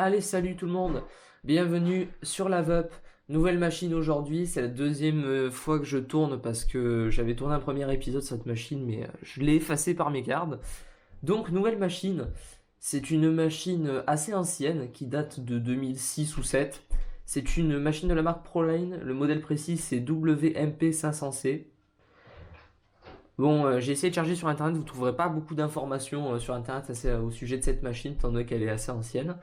Allez, salut tout le monde, bienvenue sur la VUP, nouvelle machine aujourd'hui, c'est la deuxième fois que je tourne parce que j'avais tourné un premier épisode sur cette machine mais je l'ai effacé par mégarde. Donc nouvelle machine, c'est une machine assez ancienne qui date de 2006 ou 7. C'est une machine de la marque Proline, le modèle précis c'est WMP500C. Bon, j'ai essayé de chercher sur internet, vous ne trouverez pas beaucoup d'informations sur internet au sujet de cette machine, étant donné qu'elle est assez ancienne.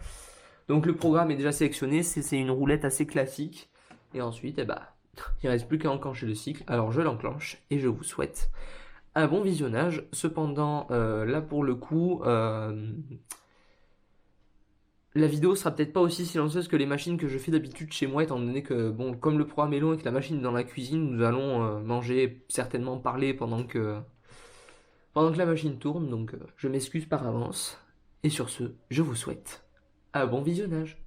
Donc le programme est déjà sélectionné, c'est une roulette assez classique. Et ensuite, il ne reste plus qu'à enclencher le cycle. Alors je l'enclenche et je vous souhaite un bon visionnage. Cependant, là pour le coup, la vidéo sera peut-être pas aussi silencieuse que les machines que je fais d'habitude chez moi, étant donné que, bon, comme le programme est long et que la machine est dans la cuisine, nous allons manger, certainement parler pendant que la machine tourne. Donc je m'excuse par avance. Et sur ce, je vous souhaite un bon visionnage.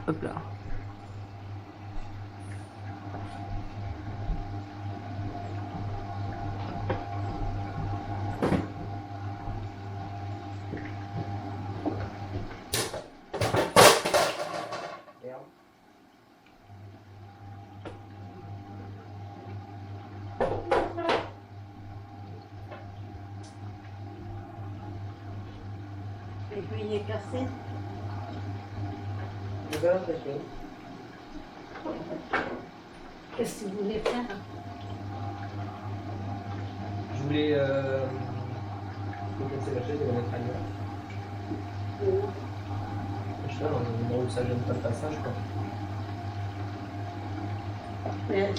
Hop là. Et puis il est cassé. Qu'est-ce que vous voulez faire? Je voulais casser la chaise et la mettre ailleurs. Je sais pas, dans un endroit où ça gêne pas le passage, quoi. Mais...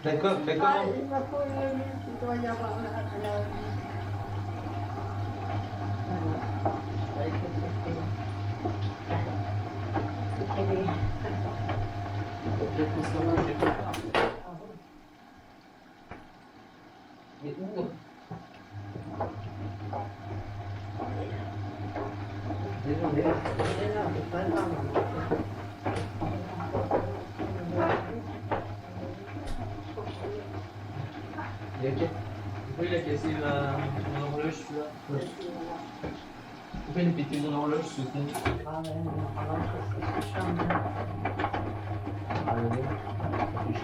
D'accord, mais Ah, comment il va falloir qu'il doit y avoir la... Peut-être qu'on s'en va, j'ai pas peur. Mais où Désolé. Pourquoi il a cassé mon horloge, celui-là? Pourquoi il a pété mon horloge, ce con? Ah ouais, non, alors c'est chiant. Ah ouais, ça fait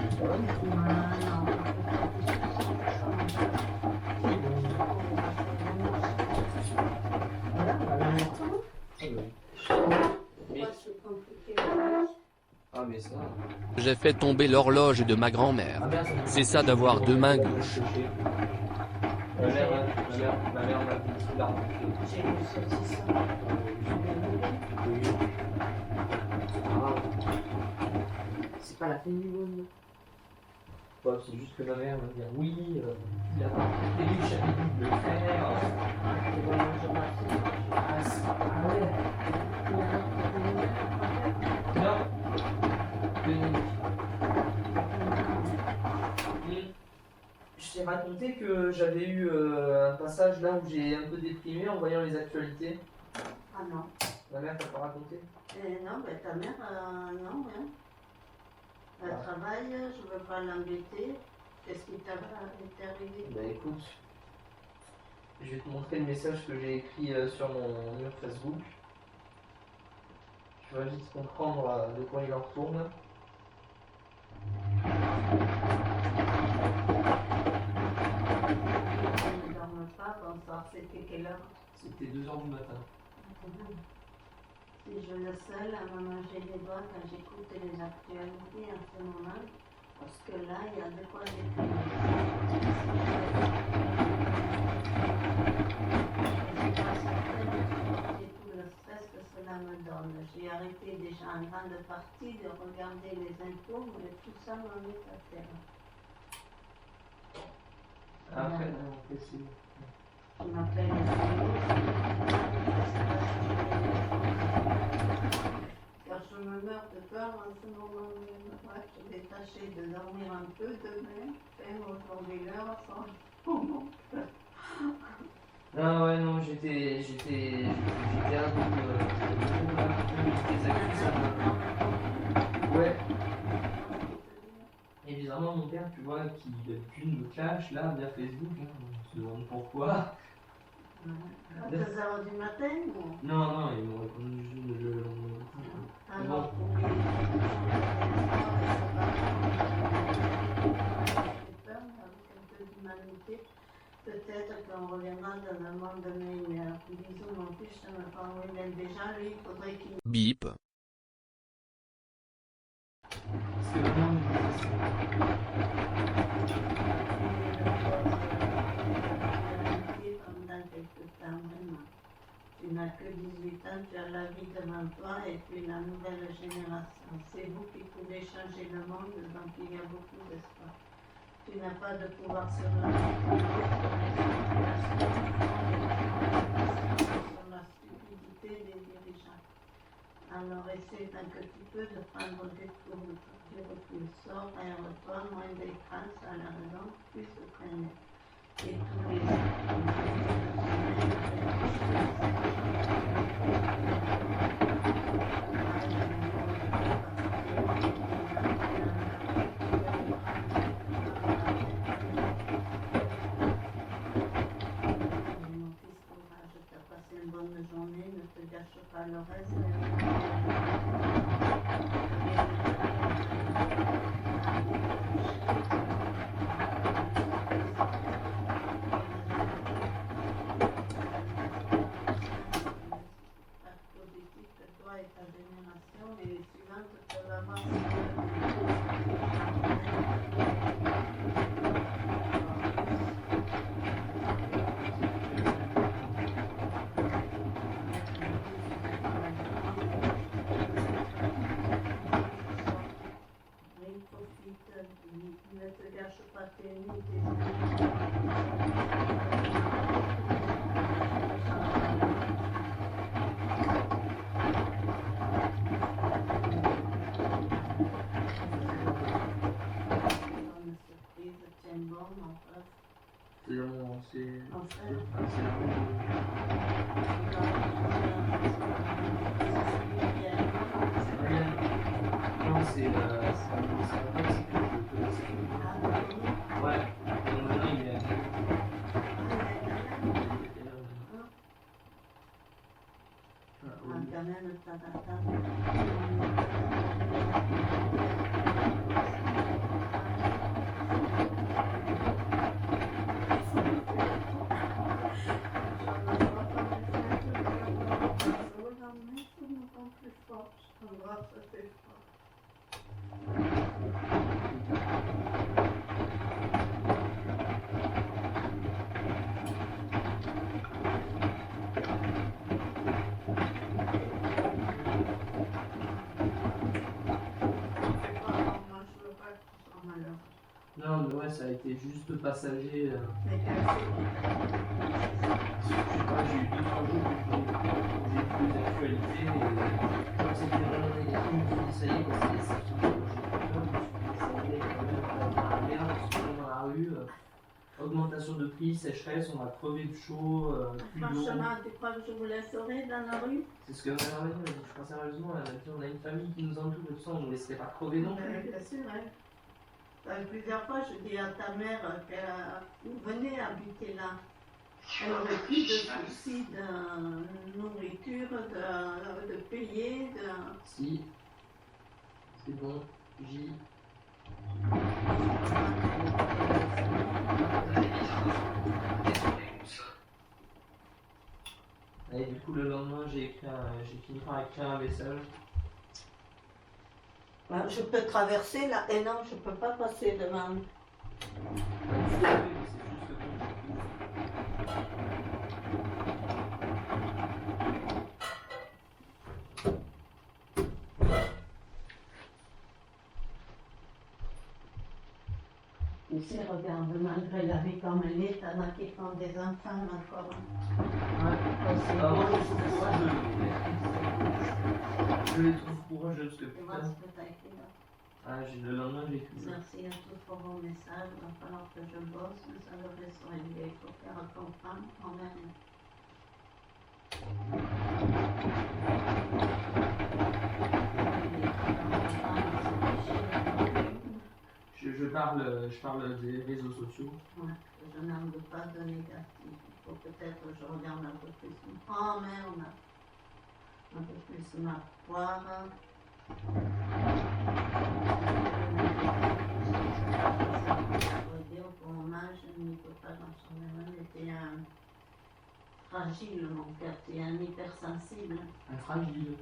chier. Ah mais ça... J'ai fait tomber l'horloge de ma grand-mère. Ah merde, C'est ça d'avoir deux mains gauches. Ma mère m'a dit qu'il l'a remarqué. J'ai une saucisson. C'est pas la fin du monde. Bah, c'est juste que ma mère va me dire oui, il a pas fait, j'avais dû le faire. Ah ouais. Non. Je t'ai raconté que j'avais eu un passage là où j'ai un peu déprimé en voyant les actualités. Ah non. Ma mère t'a pas raconté? Non, ben ta mère, non, hein. Elle travaille, je veux pas l'embêter. Qu'est-ce qui t'est arrivé? Bah écoute, je vais te montrer le message que j'ai écrit sur mon mur Facebook. Tu vas vite comprendre de quoi il en retourne. Je ne dorme pas, bonsoir, c'était quelle heure? C'était 2h du matin. Si je le seul à me manger les doigts quand j'écoute les actualités en ce moment, parce que là, il y a de quoi déprimer. Et tout le stress que cela me donne. J'ai arrêté déjà en grande partie de regarder les infos, mais tout ça me met à terre. Après, c'est... Tu m'appelles car je me meurs de peur en ce moment même. Ouais, je vais tâcher de dormir un peu demain, faire aujourd'hui l'heure sans moment. Ah ouais, non, j'étais à bout, ouais. Et bizarrement, mon père, tu vois, qui d'habitude me clash là via Facebook, hein, on se demande pourquoi. À 2h du matin ou... Non, non, ils m'ont répondu juste le lendemain. Alors, Bon. avec un peu d'humanité, peut-être qu'on reviendra dans un monde meilleur. Bisous, mon fils, je me prends où il est déjà, lui, il faudrait qu'il... Bip. Parce que vraiment, pendant quelques temps, vraiment. Tu n'as que 18 ans, tu as la vie devant toi et puis la nouvelle génération. C'est vous qui pouvez changer le monde, donc il y a beaucoup d'espoir. Tu n'as pas de pouvoir sur la stupidité des dirigeants. Alors essaie un petit peu de prendre du recul. Sors, aère-toi, moins d'écran, ça a la raison, plus de traîner. Et tous les une bonne journée, ne te gâche pas le reste. Positif que toi et ta génération et les suivantes peuvent avoir. Ne te gâche pas tes nuits, tes bonne surprise, tiens bon, enfin. c'est Enfin. Non, c'est un pote que je connaissais. Ouais, donc maintenant il est Quand même, Non, mais ouais, ça a été juste passager. Mais Je sais pas, j'ai eu 2-3 jours où j'ai plus d'actualité et comme c'était vraiment négatif, je me suis dit ça y est, c'est fini. J'ai plus peur, je me suis dit ça y est, quand même, la merde, on se retrouve dans la rue. Augmentation de prix, sécheresse, on va crever de chaud, plus d'eau. franchement, tu crois que je vous laisserai dans la rue? C'est ce que ma mère m'a dit, je crois sérieusement, elle m'a dit on a une famille qui nous entoure et tout ça, on ne nous laisserait pas crever non plus. Bien sûr, hein. Plusieurs fois, je dis à ta mère qu'elle venez habiter là. Elle aurait plus de soucis de nourriture, de payer, de... Si, c'est bon, j'y... Et du coup, le lendemain, j'ai fini par écrire un message. Je peux traverser là, et non, je peux pas passer devant. Ici, regarde, malgré la vie comme elle est, t'en as qui font des enfants encore. Ouais. C'est Ah, moi, beau, je trouve c'est ça. courageux. Je les trouve courageux parce que Tu vois putain. ce que t'as écrit là? Ah, le lendemain, j'ai écrit ça. Merci à tous pour vos messages. Il va falloir que je bosse, mais ça devrait se régler. Il faut faire comprendre envers nous. Je parle des réseaux sociaux. Ouais, je n'en veux pas de négatif. Il faut peut-être que je regarde un peu plus. Oh merde! Un peu plus ma poire. Pour mon âge, je n'y peux pas dans son même. Était fragile, mon cœur. Tu es un hypersensible. Un fragile.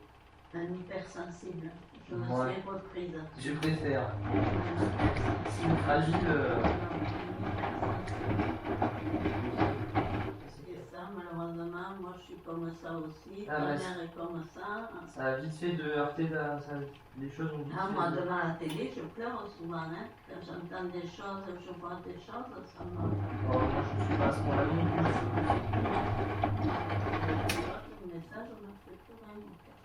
Un hypersensible. Je me Ouais. suis reprise. Je préfère. Un hypersensible. Une fragile. C'est ça, malheureusement, moi je suis comme ça aussi. Ah, Ta mais mère est comme ça. Ça a vite fait de heurter les choses ont vite Ah, fait moi, de- devant la télé, je pleure souvent. Hein. Quand j'entends des choses, je vois des choses, ça me. Oh, moi, je suis pas à ce point-là non plus. Le message m'a fait pleurer mon cœur.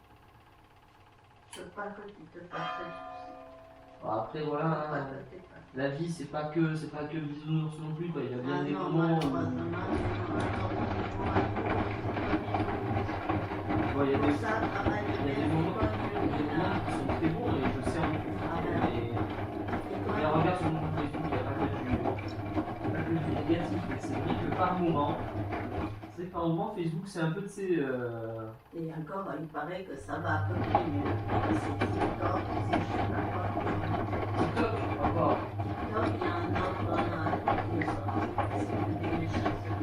Je veux pas que tu te fasses de soucis. Bon, après, Je veux voilà. pas Hein, que tu fasses. la vie, c'est pas que bisounours non plus, quoi. Il y a bien Ah des non, moments où. malheureusement, Bon, il y a des ça travaille il y a des bien, moments c'est pas il y a des moments qui sont très bons et je sais en plus. Mais regarde sur mon compte Facebook, il n'y a pas que du négatif, mais c'est vrai que par moment, Facebook, c'est un peu de ces. Et encore, il paraît que ça va un peu plus mieux. C'est TikTok, c'est je sais pas quoi. TikTok, encore. TikTok, il y a un autre qui est sorti, c'est des méchancetés.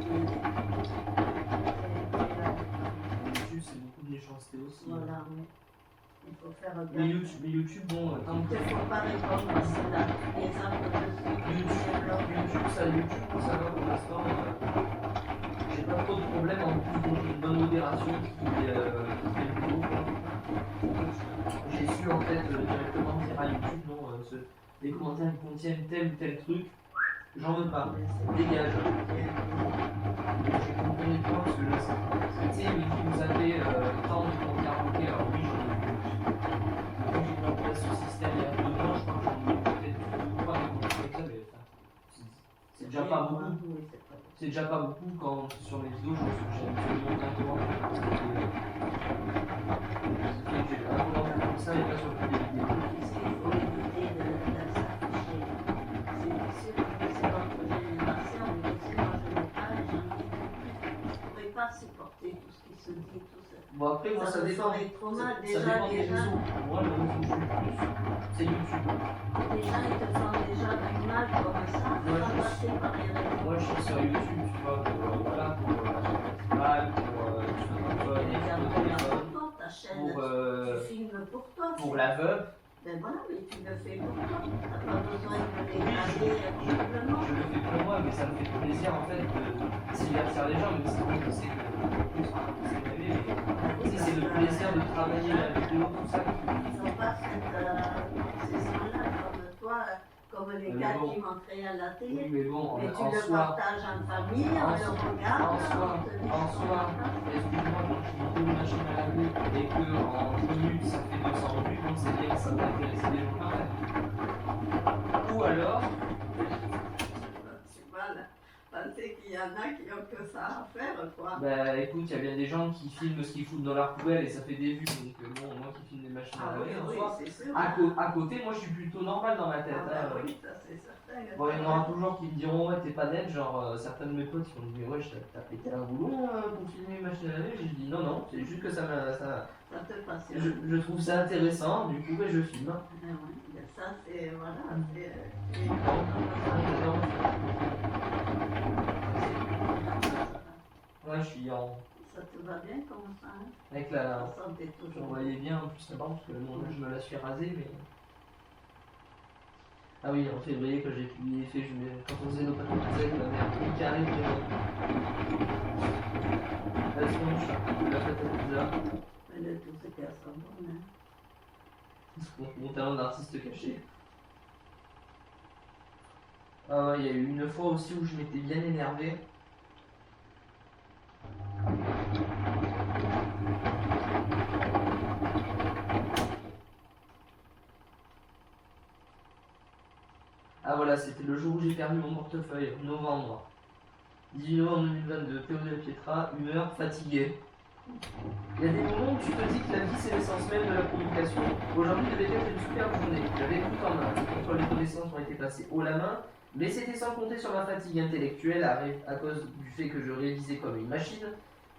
YouTube, c'est beaucoup de méchanceté aussi. Voilà, mais il faut faire gaffe. Mais YouTube, bon, tant Il ne faut pas répondre à cela. Les arbres dessus, YouTube, ça va pour l'instant. J'ai pas trop de problème en plus, bon, j'ai une bonne modération qui fait le boulot, quoi. J'ai su en fait directement dire à YouTube, non, les commentaires qui contiennent tel ou tel truc, j'en veux pas, dégage. J'ai compris les points parce que je sais. Tu sais, YouTube, vous avez tant de commentaires bloqués, alors oui, j'ai mis en place ce système il y a 2 ans, je crois que j'en ai peut-être 2 ou 3 des commentaires comme ça, mais enfin, c'est déjà pas beaucoup. Oui, c'est pas bon. C'est déjà pas beaucoup quand sur mes vidéos je j'ai absolument un commentaire j'ai un commentaire comme ça et pas sur toutes les vidéos. Tu sais, il faut éviter de s'afficher. C'est sûr que c'est votre génération, mais aussi moi je n'ai pas et j'en ai je ne pourrais pas supporter tout ce qui se dit, tout ça. Bon après moi ça me dépend. ferait trop mal. Ça Déjà, dépend des déjà, réseaux. Moi le réseau où je suis le plus, c'est YouTube. les gens ils te font déjà du mal comme ça, Ouais, sans passer par les réseaux. Moi je suis sur YouTube, tu vois, voilà, pour travail, pour tu vois, pour Regarde, le regarde téléphone, pour toi, ta chaîne, pour, tu filmes pour toi. pour la veuve. Ben voilà, mais tu le fais pour toi. Tu n'as pas besoin de dégrader horriblement. Je le fais pour moi, mais ça me fait plaisir en fait de divertir les gens, même si je sais que c'est rêvé, mais tu sais, c'est le plaisir de travailler la vidéo, tout ça. Ils n'ont pas ces gens-là comme toi, comme les Mais gars bon. qui montraient à la Oui, télé. mais bon, Mais tu en le soi, partages en famille, on le regarde, en soi, on te dit en ce qu'on soi, en pense. excuse-moi, quand je monte une machine à laver et que en 10 minutes ça fait 200 vues, donc c'est bien que ça va intéresser les gens quand même. Ou alors, Tu vois, là, penser qu'il y en a qui ont que ça à faire, quoi. bah écoute, il y a bien des gens qui filment ce qu'ils foutent dans leur poubelle et ça fait des vues, donc bon, moi qui filme des machines à Ah oui, laver, en oui, soi, c'est sûr. à côté, moi je suis plutôt normal dans ma tête. Ah Hein. bah oui, ça c'est certain. Bon, il y en aura toujours qui me diront, ouais, t'es pas net, genre certains de mes potes qui vont me dire, ouais, t'as pété un boulon pour filmer une machine à laver. J'ai dit, non, non, c'est juste que ça Ça te passionne. je trouve ça intéressant, du coup, ouais, je filme. Ah oui, ben ça c'est, voilà, c'est... Ouais, je suis en. Ça te va bien comme ça, hein? Avec la. Ça sentait On toujours. voyait bien en plus là-bas, parce que bon, là, je me la suis rasée, mais. Ah oui, en février, quand j'ai publié, quand on faisait nos papiers de zèle, on avait un petit carré de. La tronche, la pâte à pizza. Mais le tout c'est qu'elles sont bonnes, hein? Mon talent d'artiste caché. Ah ouais, il y a eu une fois aussi où je m'étais bien énervé. Ah voilà, c'était le jour où j'ai perdu mon portefeuille, novembre. 18 novembre 2022, Théo de Pietra, humeur, fatigué. Il y a des moments où tu te dis que la vie c'est l'essence même de la communication. Aujourd'hui devait être une superbe journée. J'avais tout en main. Les contrôles de connaissances ont été passés haut la main, mais c'était sans compter sur ma fatigue intellectuelle à cause du fait que je révisais comme une machine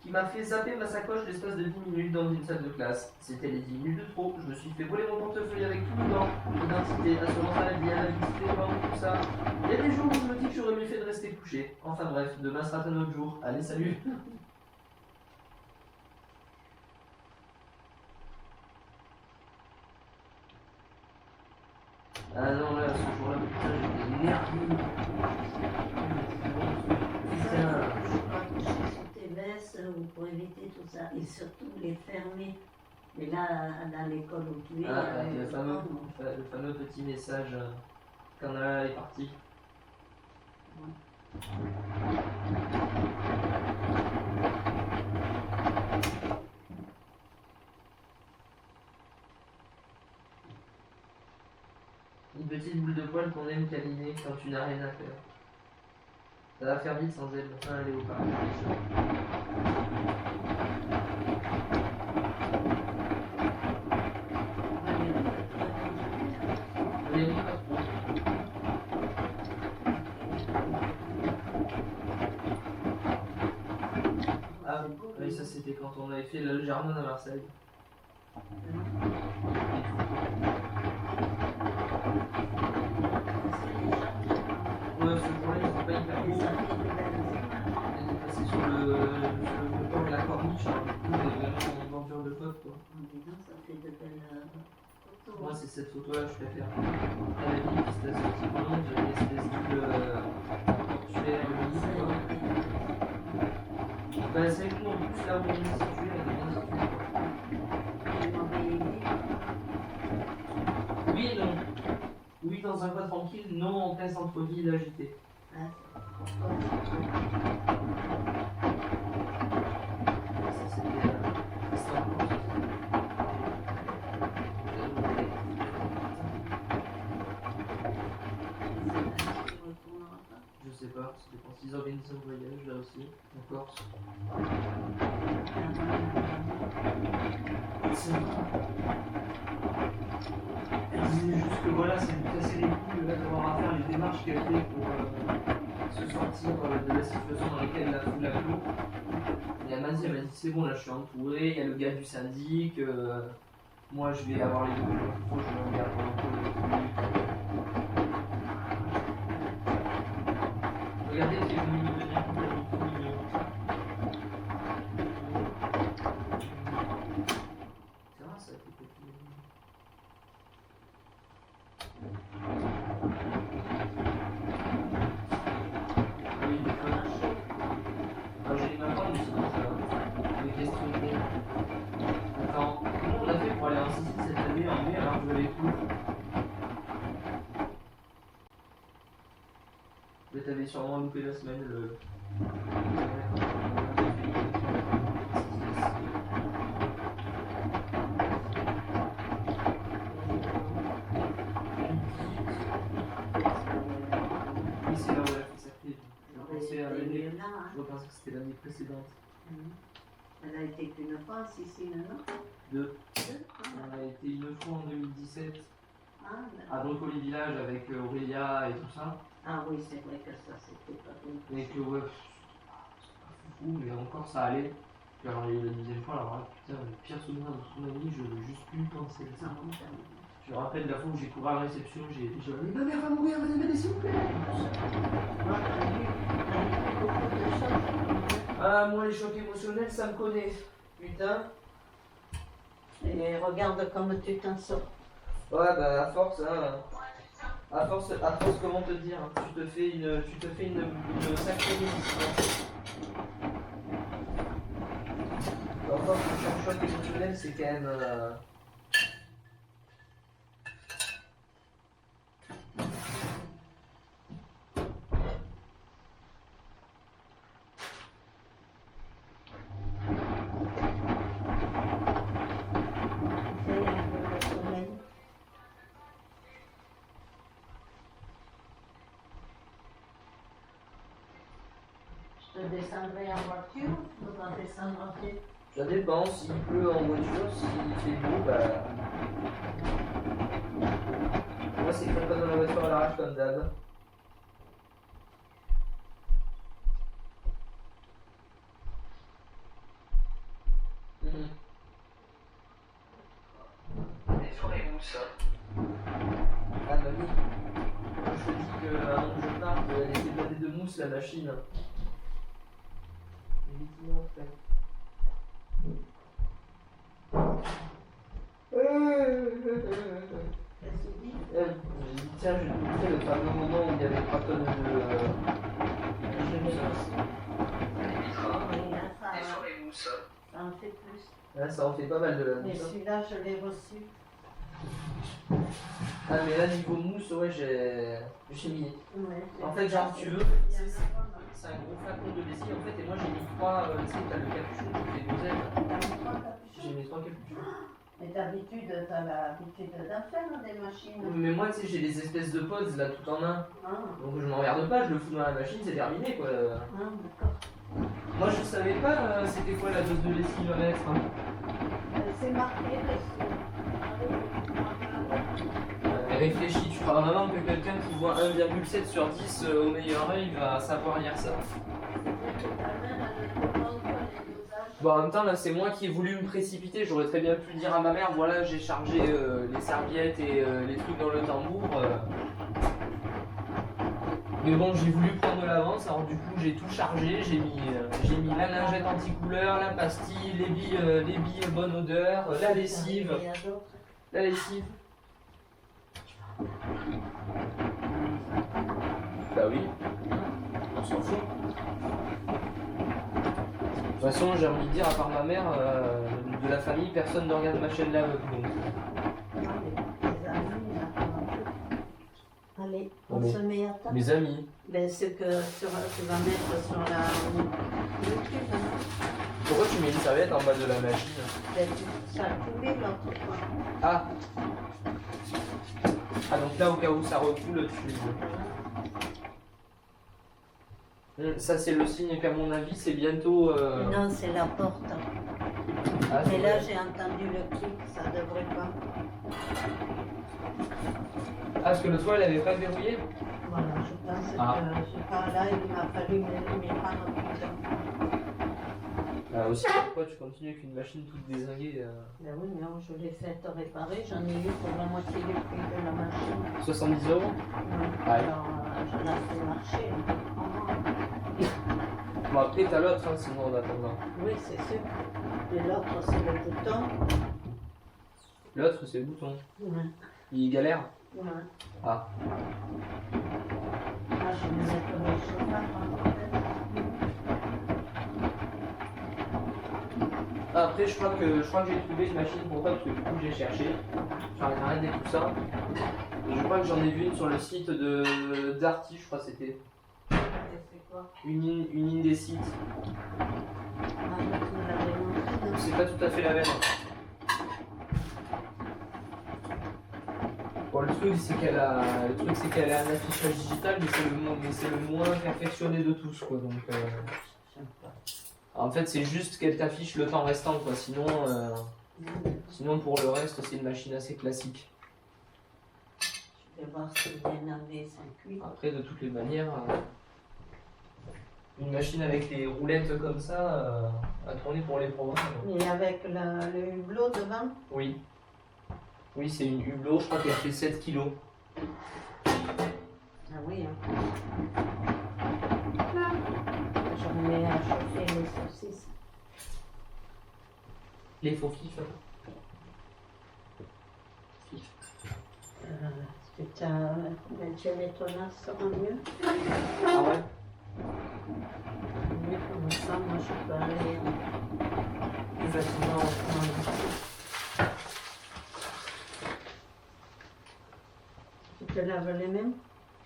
qui m'a fait zapper ma sacoche l'espace de 10 minutes dans une salle de classe. C'était les 10 minutes de trop. Je me suis fait voler mon portefeuille avec tout dedans. Identité, assurance maladie, invalidité, banque, tout ça. Il y a des jours où je me dis que j'aurais mieux fait de rester couché. Enfin bref, demain sera un autre jour. Allez, salut. Ah non, là, ce jour-là, putain, j'étais énervé. Putain. Je crois que sur tes vestes pour éviter tout ça et surtout les fermer. Mais là, dans l'école où tu es, Ah, le fameux petit message quand Nala est partie. Une petite boule de poil qu'on aime câliner quand tu n'as rien à faire. Ça va faire vite sans elle, enfin elle est au paradis. Oui, pas trop. Ah oui, ça c'était quand on avait fait le jardin à Marseille. Ouais, ce jour-là, ils sont pas hyper beaux. Elle est passée sur le port de la corniche, alors du coup, elle est vraiment en bordure de côte, quoi. Ça fait de belles photos. Moi, c'est cette photo-là que je préfère. Elle avait dit que c'était assez petit blonde, j'avais l'espèce de portuaire, quoi. Bah, c'est avec nous, en plus, là où on est situé, elle est bien située, quoi. Oui et non. Oui, dans un coin tranquille, non en plein centre-ville agité. Ah, Ça, c'était l'histoire. Je sais pas, c'était quand ils organisaient un voyage là aussi, en Corse. Elle disait juste que voilà, ça lui cassait les couilles d'avoir à faire les démarches qu'elle fait pour se sortir de la situation dans laquelle la fout la clos. Et elle m'a dit c'est bon, là je suis entouré, il y a le gars du syndic, moi je vais avoir les documents qu'il faut, je vais regarder pendant les minutes. Regardez qui est venu me donner tout mignon. C'est rare ça, qui peut être oui, des fois. Moi j'ai ma femme aussi, ça. Des questions de... Attends, comment on a fait pour aller en Sicile cette année en mai alors que j'avais cours? Mais t'avais sûrement loupé la semaine, le... Oui, c'est là où elle a fait sa clé. Je pensais que c'était l'année précédente. Elle a été qu'une fois en Sicile, non? Deux. Deux? On a été une fois en 2017 Ah, à Broncoli Village avec Aurélia et tout ça. ah oui, c'est vrai que ça, c'était pas bon. Et que ouais, c'est pas fou, mais encore ça allait. Puis alors la deuxième fois, alors là, putain, le pire souvenir de toute ma vie, je veux juste plus y penser. Ça remonte à moi. Je me rappelle la fois où j'ai couru à la réception, j'ai dit ma mère va mourir, venez m'aider s'il vous plaît. Moi, t'as vu beaucoup de choses. Ah, moi les chocs émotionnels, ça me connaît. Putain. Et regarde comme tu t'en sors. Ouais, bah à force, hein. À force, comment te dire, hein, tu te fais une sacrée émission. Encore un choc émotionnel, c'est quand même. Je descendrai en voiture, tu vas descendre en pied. Ça dépend, s'il pleut en voiture, s'il fait beau, bah... Moi c'est comme pas dans la voiture à l'arrache comme d'hab. Les soirées mousse. Ah mamie, je te dis que avant que je parte, elle était blindée de mousse la machine. Effectivement, frère. Qu'est-ce que tu dis? J'ai dit tiens, je vais te montrer le fameux moment où il y avait 3 tonnes de mousse. Oui, là, Les ça, soirées mousse. ça en fait plus. Là, ça en fait pas mal de la Mais mousse. celui-là, je l'ai reçu. Ah, mais là, niveau mousse, ouais, j'ai mis. Ouais, En fait, genre, tu veux, il y en a c'est pas mal. un gros flacon de lessive en fait, et moi j'ai mis 3, tu sais, t'as le capuchon qui fait douzaine. T'as mis trois J'ai capuchons? mis 3 capuchons. Mais d'habitude, t'as l'habitude d'en faire des machines. Mais moi, tu sais, j'ai des espèces de pods là tout en un. Ah, Donc je m'emmerde pas, je le fous dans la machine, c'est terminé quoi. d'accord. Moi je savais pas c'était quoi la dose de lessive à mettre. Hein. C'est marqué dessus. Réfléchis, tu crois vraiment que quelqu'un qui voit 1,7 sur 10 au meilleur œil va savoir lire ça? Bon, en même temps, là, c'est moi qui ai voulu me précipiter. J'aurais très bien pu dire à ma mère, voilà, j'ai chargé les serviettes et les trucs dans le tambour. Mais bon, j'ai voulu prendre l'avance, alors du coup, j'ai tout chargé. J'ai mis la lingette anti-couleur, la pastille, les billes bonne odeur, la lessive. La lessive. Bah oui, on s'en fout. De toute façon, j'ai envie de dire, à part ma mère, de la famille, personne ne regarde ma chaîne là. Donc. Allez, Oh, on mais- se met à table. Mes amis. Ben, ce que tu vas mettre sur la YouTube, hein. Pourquoi tu mets une serviette en bas de la machine? Ben, ça a coulé l'autre fois. Ah. Ah, donc là, au cas où ça recoule, ça, c'est le signe qu'à mon avis, c'est bientôt. Non, c'est la porte. Ah, Mais c'est là, vrai. j'ai entendu le clic, ça devrait pas. Ah, parce que le toit, elle avait pas verrouillé? Voilà, je pense Ah. que je pars là, il m'a fallu m'y prendre plus temps. Ah, aussi, pourquoi tu continues avec une machine toute dézinguée Ben oui, mais je l'ai fait réparer, j'en ai eu pour la moitié du prix de la machine. 70 €? Ouais. Ouais. Alors, je l'ai fait marcher. Bon, après, t'as l'autre, hein, sinon en attendant. Oui, c'est sûr. Et l'autre, c'est le bouton. L'autre, c'est le bouton. Ouais. Il galère? Ouais. Ah. Ah, je vais mettre le chauffage en fait. Ah, après, je crois que j'ai trouvé une machine pour toi, parce que du coup, j'ai cherché sur internet et tout ça. Et je crois que j'en ai vu une sur le site de Darty, je crois que c'était. Et c'est quoi? Une Indesit. Ah, tu me l'avais montré, non? C'est pas tout à fait la même. Bon, le truc c'est qu'elle a un affichage digital, mais c'est le moins perfectionné de tous quoi. Donc, J'aime pas. en fait, c'est juste qu'elle t'affiche le temps restant quoi. Sinon pour le reste, c'est une machine assez classique. Je vais voir si bien avait 5-8. Après, de toutes les manières, une machine avec les roulettes comme ça, à tourner pour les programmes. Et avec le hublot devant? Oui. Oui, c'est une Hublot, je crois qu'elle fait 7 kilos. Ah oui, hein. Je remets à chauffer les saucisses. Les faux fifs. Hein. Fif. Tu mets ton as, ça va mieux. Ah ouais? Mieux comme ça, moi je peux aller plus facilement au fond. Tu te laves les mains?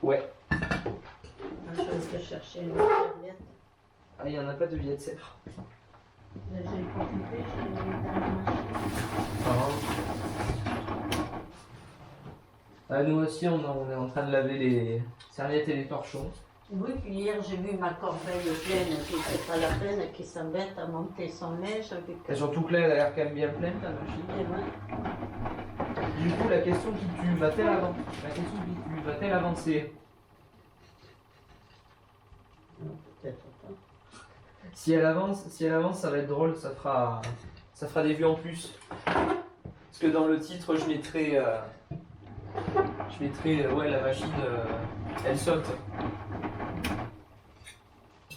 Ouais. Je vais te chercher une serviette. Ah, il n'y en a pas de billets de sèvres. J'ai profité, je l'ai mis dans la machine. Ah, nous aussi, on est en train de laver les serviettes et les torchons. Oui, puis hier j'ai vu ma corbeille pleine, qui fait pas la peine, qui s'embête à monter son neige avec. Et surtout que là, elle a l'air quand même bien pleine, ta machine. Et ouais. Du coup, la question qui tue, va-t-elle avancer? La question qui tue, va-t-elle avancer? Non, peut-être pas. Si elle avance, ça va être drôle, ça fera des vues en plus. Parce que dans le titre, je mettrai, ouais, la machine, elle saute.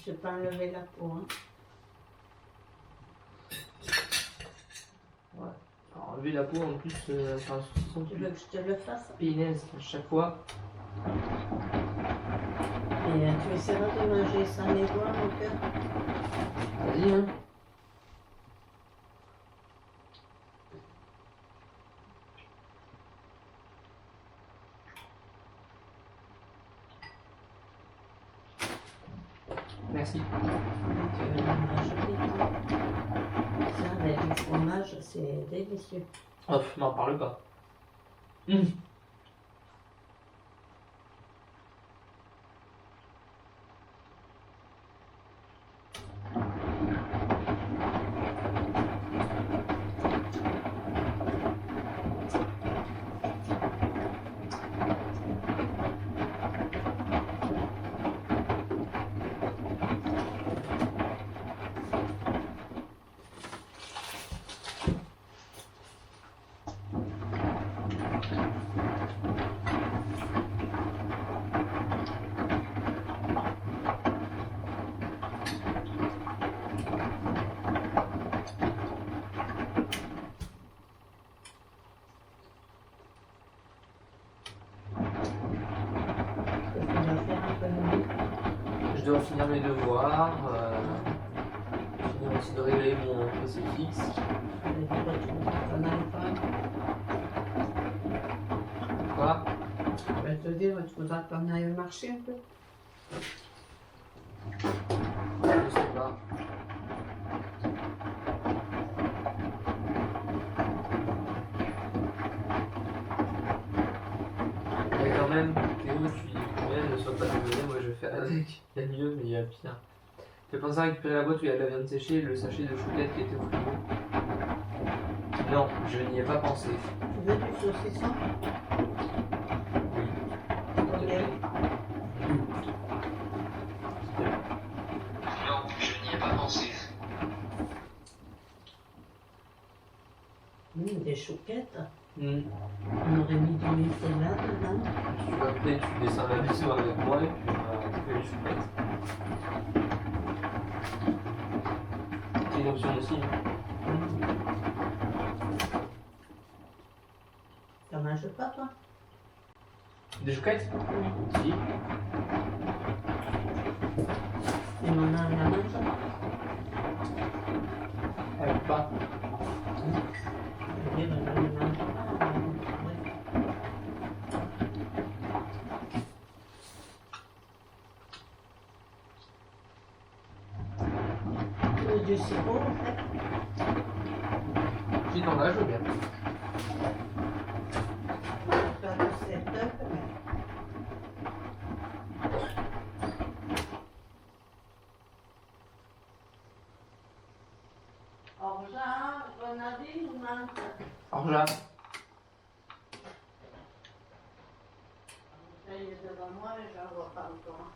Je vais pas enlever la peau. Hein. Ouais. Alors, enlever la peau en plus, c'est un saucisson Tu veux que je te le fasse? pinaise à chaque fois. Et tu essaieras de manger sans les doigts, mon cœur? Vas-y, hein. Merci. Tu veux la manger? Ça, avec du fromage, c'est délicieux. Oh, m'en parle pas. Je dois finir mes devoirs, finir aussi de régler mon PC fixe. Quoi? Je vais te dire, il faudra qu'on aille marcher un peu. Je sais pas. Mais quand même, Cléo, tu dis combien ne sois pas désolé, moi je vais faire avec. Il y a mieux, mais il y a pire. Fais penser à récupérer la boîte où il y a de la viande séchée et le sachet de chouquette qui était au frigo. Non, je n'y ai pas pensé. Tu veux du saucisson? Oui. Combien? Non, je n'y ai pas pensé. Des chouquettes. Hmm. On aurait mis du Nutella dedans. Si tu veux après, tu descends la maison avec moi et puis tu fais les chouquettes. C'est une option aussi. T'en manges pas, toi? Des chouquettes? Si. Et mon âme la mange? Elle pas. Oui, mon âme la mange pas. Oui. Du sirop, en fait. Si t'en as, je veux bien. Faire du setup, mais... Orgeat, grenadine ou menthe? Orgeat. Là, il est devant moi, mais je n'en vois pas encore.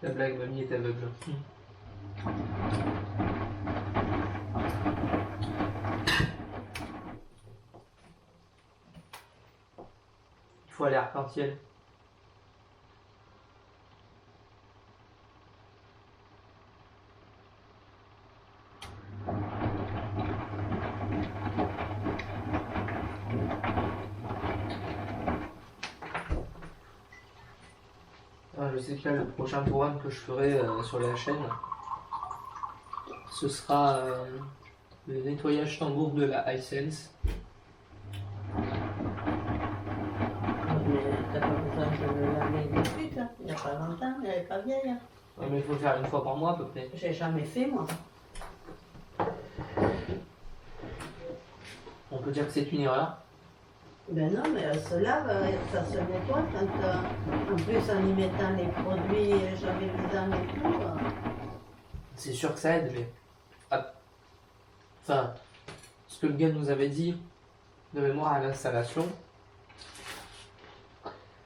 La blague, mamie est aveugle. Il faut aller arc-en-ciel. Ah, je sais que là, le prochain programme que je ferai sur la chaîne, ce sera le nettoyage tambour de la Hisense. Mais t'as pas besoin de le laver tout de suite, il n'y a pas longtemps, elle n'est pas vieille. Ouais, mais il faut le faire une fois par mois à peu près. J'ai jamais fait, moi. On peut dire que c'est une erreur. Ben non, mais elle se lave, ça se nettoie quand, en plus en y mettant les produits javelisants et tout. C'est sûr que ça aide, mais. Enfin, ce que le gars nous avait dit de mémoire à l'installation,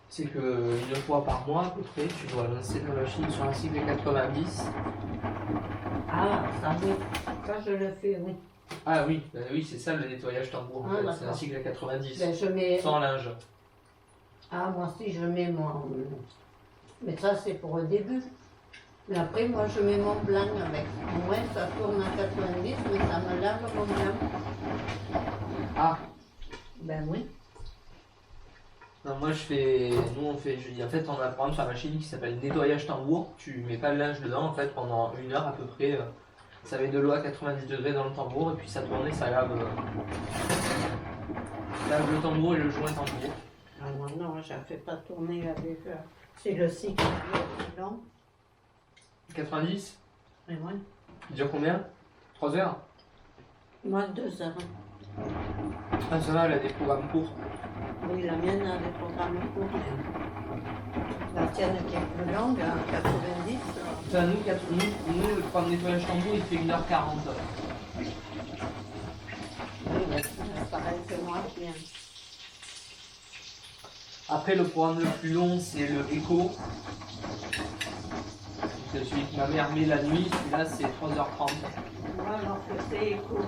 c'est que une fois par mois à peu près, tu dois lancer la machine sur un cycle 90. Ah, ça oui, ça je le fais, oui. Ah oui, oui, c'est ça le nettoyage tambour en Ah, fait, d'accord. c'est un cycle 90. Ben, je mets... Sans linge. Ah, moi aussi je mets mon... Mais ça c'est pour le début. Mais après, moi je mets mon blanc avec. Au moins ça tourne à 90, mais ça me lave mon blanc. Ah, Ben oui. non, moi je fais. Nous on fait. En fait, on a un programme sur la machine qui s'appelle nettoyage tambour. Tu mets pas le linge dedans en fait pendant 1 heure à peu près. Ça met de l'eau à 90 degrés dans le tambour et puis ça tourne et ça lave, lave le tambour et le joint tambour. Ah non, je ne fais pas tourner avec... C'est le cycle qui est plus long. 90. Et moi, Il dure combien 3 heures. moi 2 heures. Ah, ça va, elle a des programmes courts. Oui, la mienne a des programmes courts. La tienne qui est plus longue, à 90. Enfin, nous, le programme de nettoyage tambour il fait 1h40. Oui, ben, c'est pareil que moi. Bien. Après, le programme le plus long, c'est le Echo. C'est celui que ma mère met la nuit, celui-là c'est 3h30. Moi, alors que c'est écho.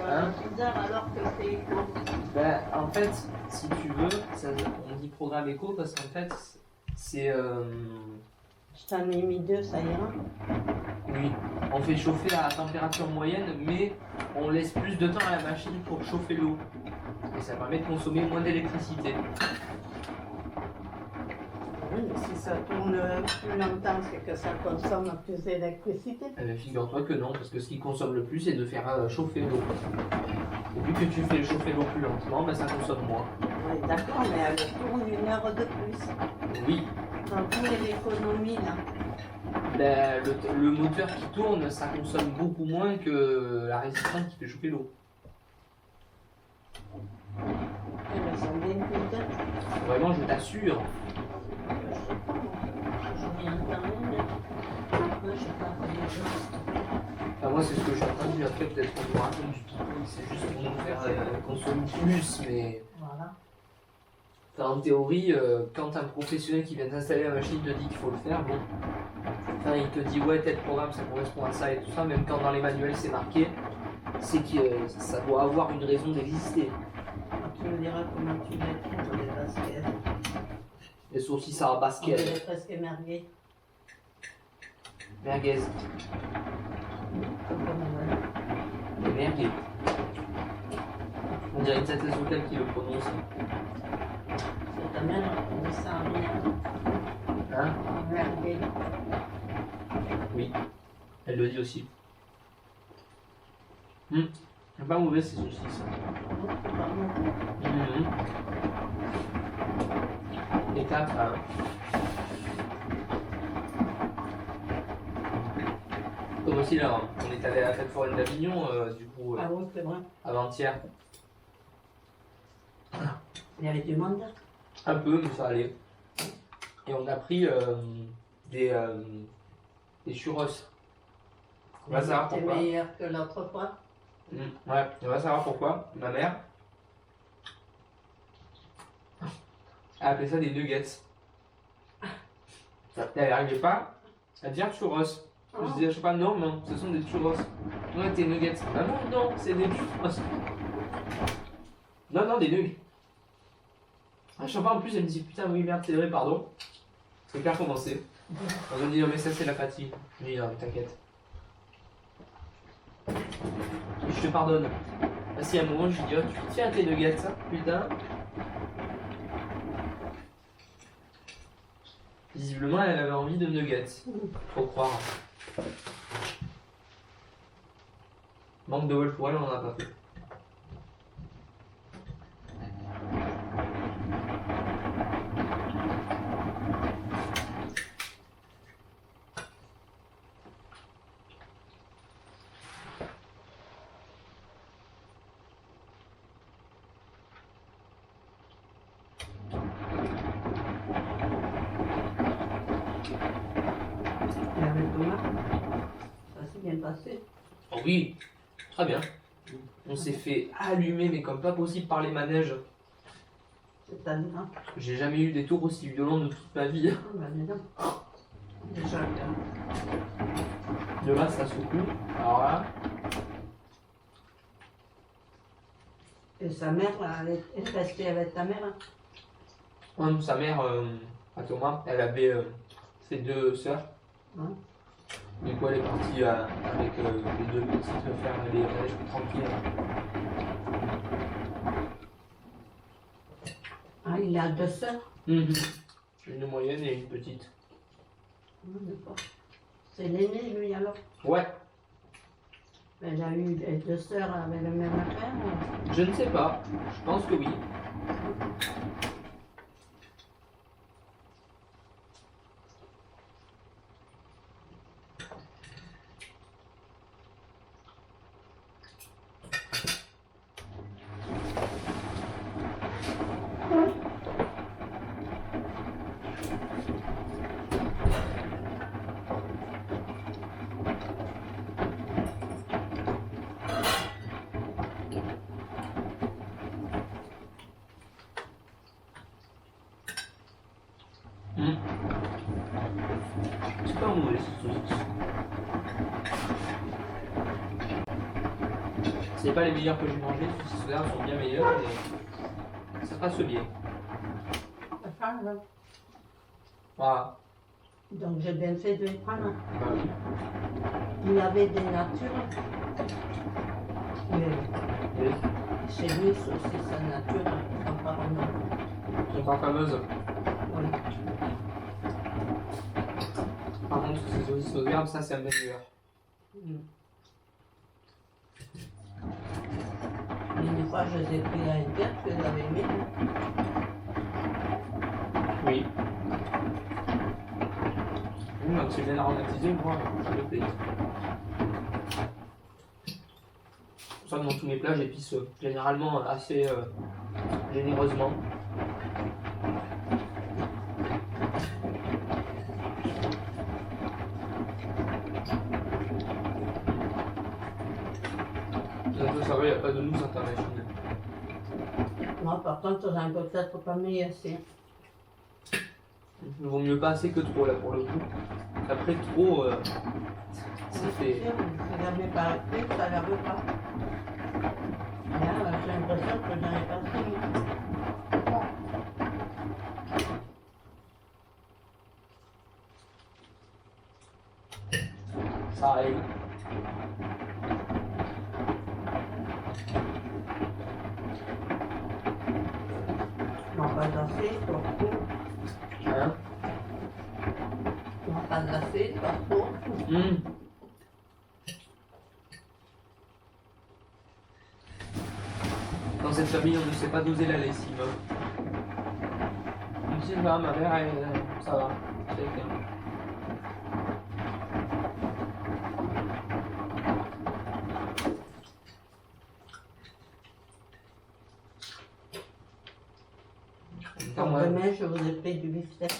Hein 10 heures alors que c'est écho. Ben, en fait, si tu veux, on dit programme Echo parce qu'en fait, c'est. Je t'en ai mis 2, ça ira. Oui, on fait chauffer à température moyenne, mais on laisse plus de temps à la machine pour chauffer l'eau. Et ça permet de consommer moins d'électricité. Oui, mais si ça tourne plus longtemps, c'est que ça consomme plus d'électricité. Eh ben, figure-toi que non, parce que ce qui consomme le plus, c'est de faire chauffer l'eau. Et vu que tu fais chauffer l'eau plus lentement, ben, ça consomme moins. Oui, d'accord, mais elle tourne 1 heure de plus. Oui, Dans tout est l'économie, là. ben, le moteur qui tourne, ça consomme beaucoup moins que la résistance qui fait chauffer l'eau. Elles sont bien contentes. Vraiment, je t'assure. Je m'y entends rien. Moi, je sais pas comment dire. Enfin, moi, c'est ce que j'ai entendu. Après, peut-être qu'on nous raconte du tout. C'est juste pour nous faire consommer plus, mais. Voilà. Enfin, en théorie, quand un professionnel qui vient t'installer la machine te dit qu'il faut le faire, bon. Enfin, il te dit ouais, tel programme ça correspond à ça et tout ça, même quand dans les manuels c'est marqué, c'est que ça doit avoir une raison d'exister. Tu me diras comment tu les trouves, les baskets. Les saucisses à On basket, dirait presque émerguées. merguez, Comme on les merguez. On dirait une certaine hôtel qui le prononce. C'est ta mère qui dit ça en rien. Hein? Émerguées. Oui, elle le dit aussi. C'est pas mauvais ces saucisses. Non, c'est pas mauvais. Et 4, comme aussi là, on est allé à la fête foraine d'Avignon, du coup, Ah oui, c'est vrai. avant-hier. Il y avait du monde. Un peu, mais ça allait. Et on a pris des churros. On va savoir C'est pourquoi. meilleur que l'autre fois. Ouais, on va savoir pourquoi. Ma mère a appelé ça des nuggets. Elle n'arrivait pas à dire churros. Je disais, je sais pas, non, non, ce sont des churros. Non, des nuggets. Ah non, non, c'est des churros. Non, non, des nuggets. Ah, je sais pas, en plus, elle me dit, putain, oui, merde, c'est vrai, pardon. C'est bien commencé. On me dit, non, mais ça, c'est la fatigue. Je dis, non, mais t'inquiète. Je te pardonne. Ah, si à un moment, je lui dis, oh, tu tiens tes nuggets, ça, putain. Visiblement, elle avait envie de nuggets. Faut croire. Manque de Wolf Wall, on en a pas fait. bien passé. Oh oui, très bien. On s'est fait allumer, mais comme pas possible par les manèges. C'est tellement. J'ai jamais eu des tours aussi violents de toute ma vie. Ah, ben, dis donc. Déjà, De là, ça secoue. Alors là, et sa mère, elle est restée avec ta mère. Hein? sa mère, à Thomas, elle avait ses deux sœurs. Ouais. Du coup, elle est partie avec les deux petites faire les manèges plus tranquilles. Ah, il a 2 sœurs. Une moyenne et une petite. Ah, d'accord. C'est l'aîné, lui, alors. Ouais, Elle a eu les 2 sœurs avec le même père. Ou... je ne sais pas. Je pense que oui. C'est pas mauvais ce saucisse. C'est pas les meilleurs que j'ai mangés, ceux-là sont bien meilleurs, mais ça passe bien. Enfin, là. Voilà. Donc j'ai bien fait de les prendre. Bah oui. Il y avait des natures. Mais Oui. chez lui, c'est aussi sa nature. Ils sont pas vraiment. Ils sont pas fameuses. Ouais. Par contre, ces saucisses aux herbes, ça c'est un meilleur. Mm. Une fois, je les ai pris à une tête que j'avais aimé. Oui. Oui, donc c'est bien aromatisé, moi, ça me plaît. C'est pour ça que dans tous mes plats, j'épice généralement assez généreusement. Ça va, il n'y a pas de mousse internationale. Moi, par contre, j'en peux peut-être pas mis assez. Il vaut mieux pas assez que trop là pour le coup. Après trop, ça fait. Si jamais pas assez, ça la veut pas. Là, j'ai l'impression que j'en ai pas assez. Ça arrive. Non, pas assez, surtout. Hein? Non, pas assez, surtout. Dans cette famille, on ne sait pas doser la lessive. Je sais pas, ma mère, ça va. C'est clair. Donc, Moi, demain, je vous ai pris du beefsteak.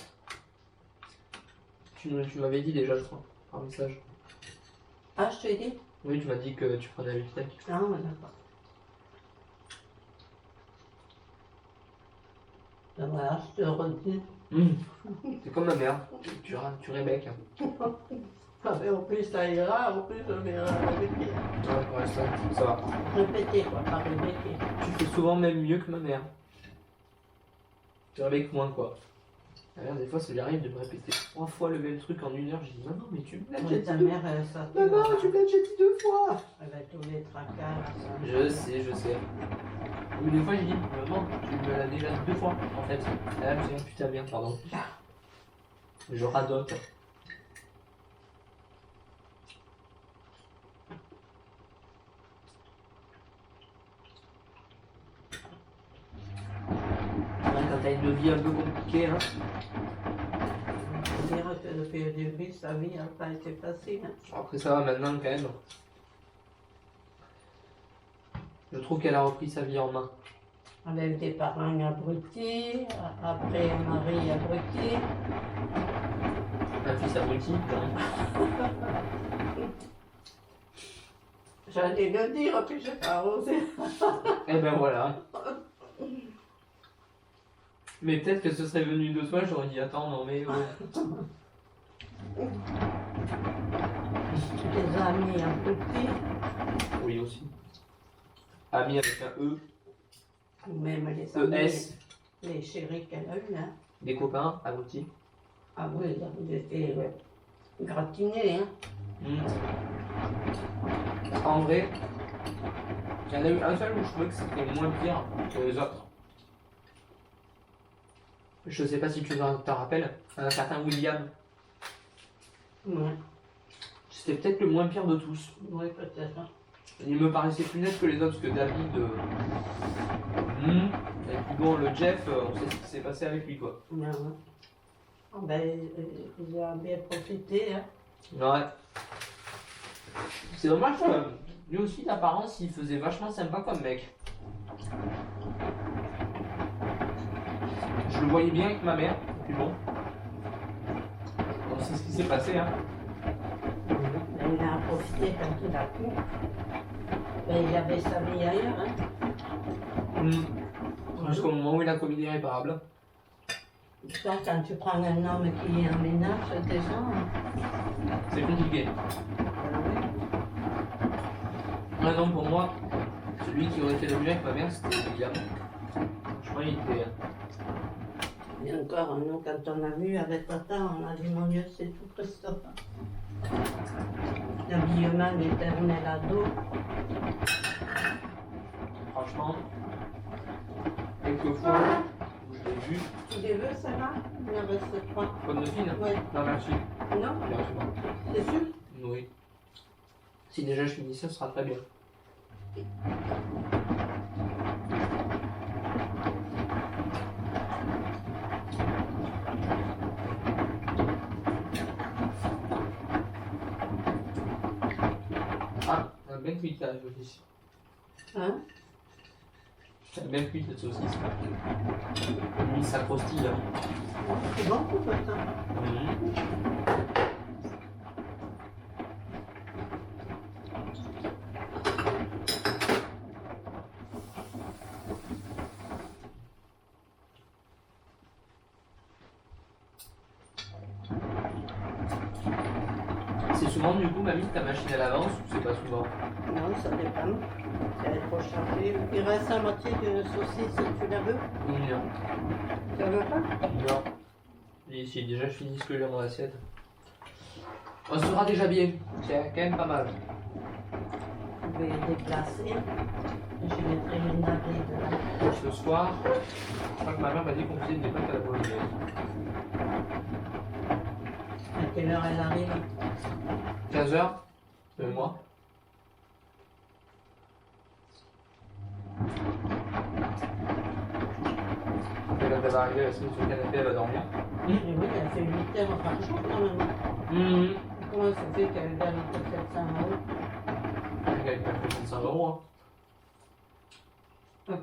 tu m'avais dit déjà, je crois, par message. Ah, je t'ai dit? Oui, tu m'as dit que tu prenais un beefsteak. Ah, ouais, d'accord. Ben voilà, je te redis. C'est comme ma mère, tu rébecques. Ah, mais au plus ça ira, au plus je vais répéter. Ouais, pour l'instant, ça va. Répéter, quoi, pas répéter. Tu fais souvent même mieux que ma mère. Tu rébeques moins, quoi. D'ailleurs, des fois, ça lui arrive de me répéter 3 fois le même truc en 1 heure. Je dis, maman, mais tu me l'as déjà Ouais, dit ta 2 mère, ça te Maman, tu me l'as déjà dit 2 fois. avec tous les tracas, ça. Je sais. Ou des fois, je dis, maman, tu me l'as déjà dit 2 fois, en fait. Ah, je dis, putain, merde, pardon. Je radote. Ouais, quand t'as une vie un peu compliquée, hein. Je dirais que depuis le début, sa vie n'a pas été facile. Hein. Après, ça va maintenant, quand même. Je trouve qu'elle a repris sa vie en main. Avec des parents abrutis, après un mari abruti. Un fils abruti. J'allais le dire, puis j'ai pas osé. Et ben voilà. Mais peut-être que ce serait venu de toi, j'aurais dit attends, non mais. Les amis un peu petits, Oui aussi. Ami avec un E, ou même les amis, ES, les chéris qu'elle a eu, hein. des copains, abrutis. Ah oui, ils étaient gratinés, hein. En vrai, j'en ai eu un seul où je trouvais que c'était moins pire que les autres. Je sais pas si tu t'en rappelles, un certain William. Ouais, C'était peut-être le moins pire de tous. ouais, peut-être. Hein. Il me paraissait plus net que les autres, parce que David. Et puis bon, le Jeff, on sait ce qui s'est passé avec lui quoi. Ouais, ouais. Ah ben, ils ont bien profité, hein. Ouais. C'est dommage que lui aussi, d'apparence, il faisait vachement sympa comme mec. Je le voyais bien avec ma mère, puis bon. On sait ce qui s'est passé, hein. Ben, il a profité quand il a pu. Ben, il avait sa vie ailleurs, hein. Jusqu'au moment où il a commis l'irréparable. Toi, quand tu prends un homme qui est en ménage, déjà, C'est compliqué. Ah non, pour moi, celui qui aurait été le mieux avec ma mère, c'était William. Franchement, il était. et encore, nous, quand on a vu avec papa, on a dit, mon Dieu, c'est tout Christophe. L'habillement éternel ado. Franchement, quelquefois où je l'ai vu, Tu les veux, ça va? Il en reste 3. comme de fine. Oui. Non, merci. Non? Merci. C'est sûr? Oui. Si déjà je finis ça, ce sera très bien. Ah, on a bien cuit la saucisse. Hein? On a bien cuit cette saucisse. Lui, ça croustille. C'est bon pour toi, ça? C'est souvent du coup, mamie, ta machine à l'avance ou c'est pas souvent? Non, ça dépend. Si elle est trop chargée. Il reste la moitié de saucisse, tu la veux? Non. Tu la veux pas? Non. Et si déjà je finis ce que j'ai dans mon assiette. On sera déjà bien. C'est quand même pas mal. Je vais déplacer. Je mettrai mes navets dedans. Ce soir, je crois que ma mère m'a dit qu'on faisait des pâtes à la bolognaise. À quelle heure elle arrive? 15h, moi. Quand elle va arriver, elle se met sur le canapé, elle va dormir. Et oui, elle fait 8 heures par jour quand même. Comment ça fait qu'elle gagne que 700 euros? Elle fait 35 euros. Hein.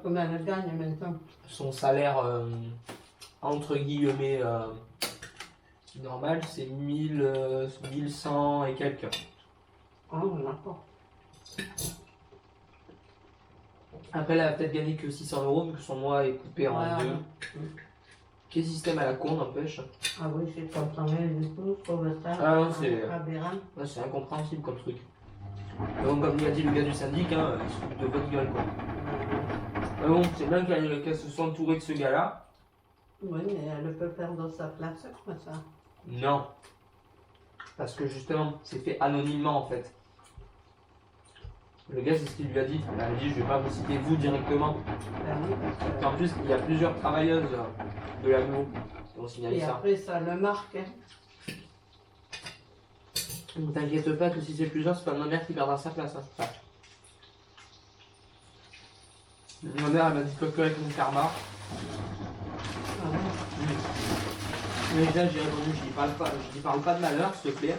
Combien elle gagne maintenant? Son salaire, entre guillemets, normal, c'est 1100 et quelques. Ah, d'accord. Après, elle a peut-être gagné que 600 euros, vu que son mois est coupé en Ouais, deux. ouais. Quel système à la con, n'empêche. Ah oui, je suis content du tout, je trouve ça. Ah non, c'est- aberrant. Ouais, c'est incompréhensible comme truc. Donc, comme il a dit le gars du syndic, hein, il se fout de votre gueule, quoi. Mais bon, c'est bien qu'elle se soit entourée de ce gars-là. Oui, mais elle peut perdre sa place comme ça. Non. Parce que justement, c'est fait anonymement, en fait. Le gars, c'est ce qu'il lui a dit. Il a dit, je vais pas vous citer vous directement. Ben oui, parce que- En plus, il y a plusieurs travailleuses de l'aglo qui ont signalé Et ça. après, ça le marque. Hein. Ne t'inquiète pas que si c'est plusieurs, c'est pas ma mère qui perdra sa place. Hein. Enfin, ma mère, elle m'a dit que avec mon karma. Ah ouais. Mais là, j'ai répondu, je dis parle pas de malheur, s'il te plaît.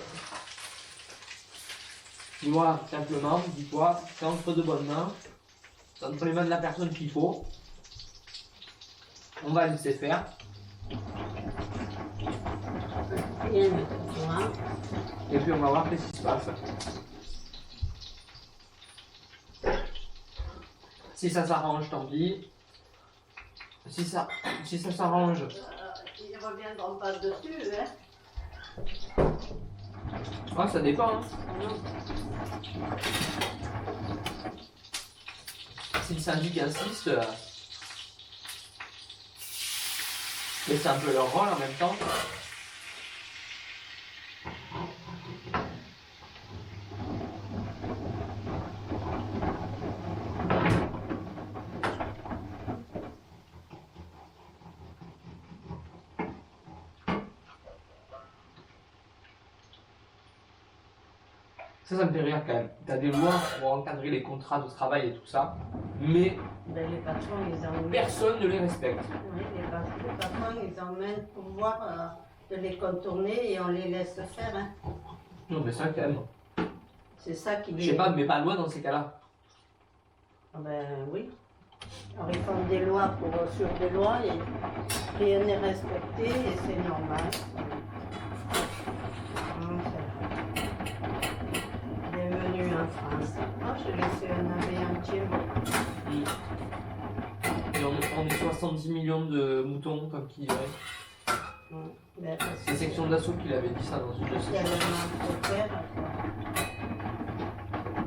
Dis-moi simplement, dis-toi, c'est entre de bonnes mains, c'est entre les mains de la personne qu'il faut. On va laisser faire. Rien de tout, hein. Et puis on va voir qu'est-ce qui se passe. Si ça s'arrange, tant pis. Si ça s'arrange. Ils ne reviendront pas dessus, hein. Ah, ça dépend. Hein. Si le syndic insiste, mais c'est un peu leur rôle en même temps. Ça me fait rire quand même. T'as des lois pour encadrer les contrats de travail et tout ça, mais Ben, les patrons, ils emmènent. personne ne les respecte. Oui, les patrons, ils emmènent le pouvoir de les contourner et on les laisse faire. Hein. Non, mais ça quand même. C'est ça qui. Je sais pas, mais pas de loi dans ces cas-là. Ah ben oui. Alors ils font des lois sur des lois et rien n'est respecté et c'est normal. Bienvenue en France. Ah, j'ai laissé un abeille entier. Et on est 70 millions de moutons, comme qui dirait. Ben, parce C'est que Section d'Assaut qui l'avait dit ça dans une de il y a ses le chansons. manque de terre.